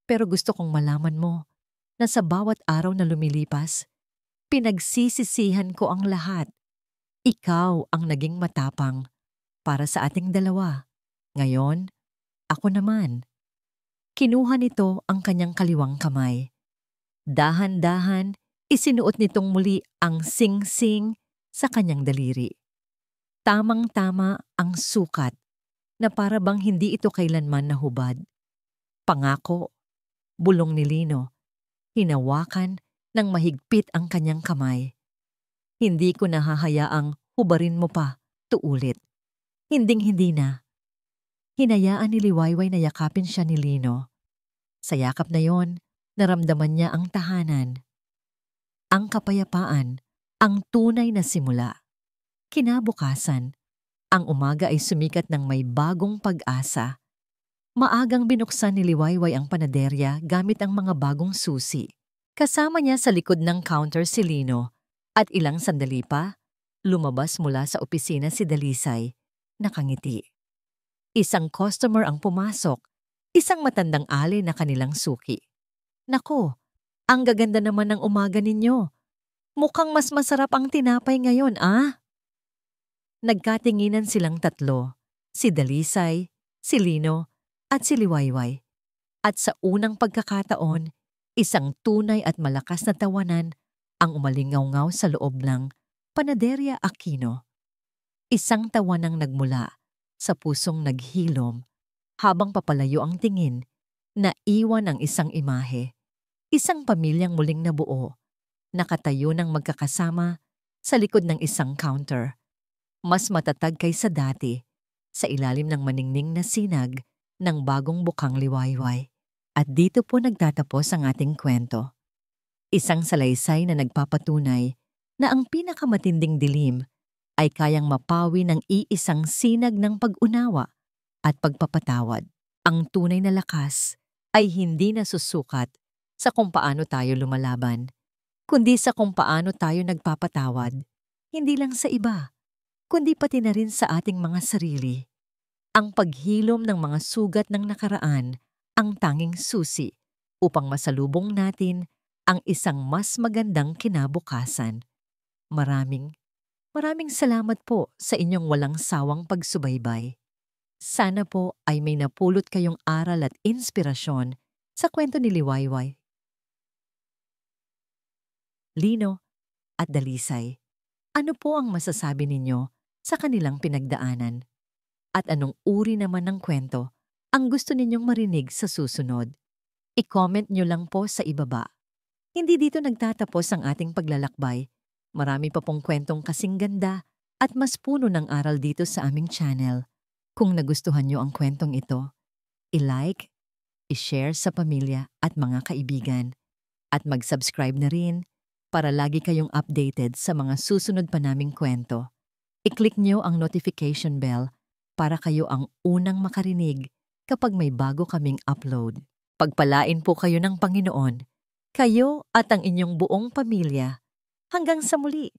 Pero gusto kong malaman mo na sa bawat araw na lumilipas, pinagsisisihan ko ang lahat. Ikaw ang naging matapang para sa ating dalawa. Ngayon, ako naman. Kinuha nito ang kanyang kaliwang kamay. Dahan-dahan, isinuot nitong muli ang sing-sing sa kanyang daliri. Tamang-tama ang sukat na para bang hindi ito kailanman nahubad. Pangako, bulong ni Lino. Hinawakan ng mahigpit ang kanyang kamay. Hindi ko nahahayaang hubarin mo pa, tuulit. Hinding-hindi na. Hinayaan ni Liwayway na yakapin siya ni Lino. Sa yakap na yon, naramdaman niya ang tahanan. Ang kapayapaan, ang tunay na simula. Kinabukasan, ang umaga ay sumikat ng may bagong pag-asa. Maagang binuksan ni Liwayway ang panaderya gamit ang mga bagong susi. Kasama niya sa likod ng counter si Lino at ilang sandali pa, lumabas mula sa opisina si Dalisay, nakangiti. Isang customer ang pumasok, isang matandang ali na kanilang suki. Nako, ang gaganda naman ng umaga ninyo. Mukhang mas masarap ang tinapay ngayon, ah? Nagkatinginan silang tatlo, si Dalisay, si Lino, at si Liwayway. At sa unang pagkakataon, isang tunay at malakas na tawanan ang umalingaw-ngaw sa loob ng Panaderia Aquino. Isang tawanang nagmula sa pusong naghilom habang papalayo ang tingin na iwan ang isang imahe. Isang pamilyang muling nabuo, nakatayo ng magkakasama sa likod ng isang counter. Mas matatag kaysa dati sa ilalim ng maningning na sinag ng bagong bukang Liwayway. At dito po nagtatapos ang ating kwento. Isang salaysay na nagpapatunay na ang pinakamatinding dilim ay kayang mapawi ng iisang sinag ng pag-unawa at pagpapatawad. Ang tunay na lakas ay hindi nasusukat sa kung paano tayo lumalaban, kundi sa kung paano tayo nagpapatawad, hindi lang sa iba, kundi pati na rin sa ating mga sarili. Ang paghilom ng mga sugat ng nakaraan ang tanging susi upang masalubong natin ang isang mas magandang kinabukasan. Maraming salamat po sa inyong walang sawang pagsubaybay. Sana po ay may napulot kayong aral at inspirasyon sa kwento ni Liwayway, Lino at Dalisay. Ano po ang masasabi ninyo sa kanilang pinagdaanan? At anong uri naman ng kwento ang gusto ninyong marinig sa susunod? I-comment nyo lang po sa ibaba. Hindi dito nagtatapos ang ating paglalakbay. Marami pa pong kwentong kasing ganda at mas puno ng aral dito sa aming channel. Kung nagustuhan nyo ang kwentong ito, i-like, i-share sa pamilya at mga kaibigan. At mag-subscribe na rin para lagi kayong updated sa mga susunod pa naming kwento. I-click nyo ang notification bell para kayo ang unang makarinig kapag may bago kaming upload. Pagpalain po kayo ng Panginoon, kayo at ang inyong buong pamilya. Hanggang sa muli!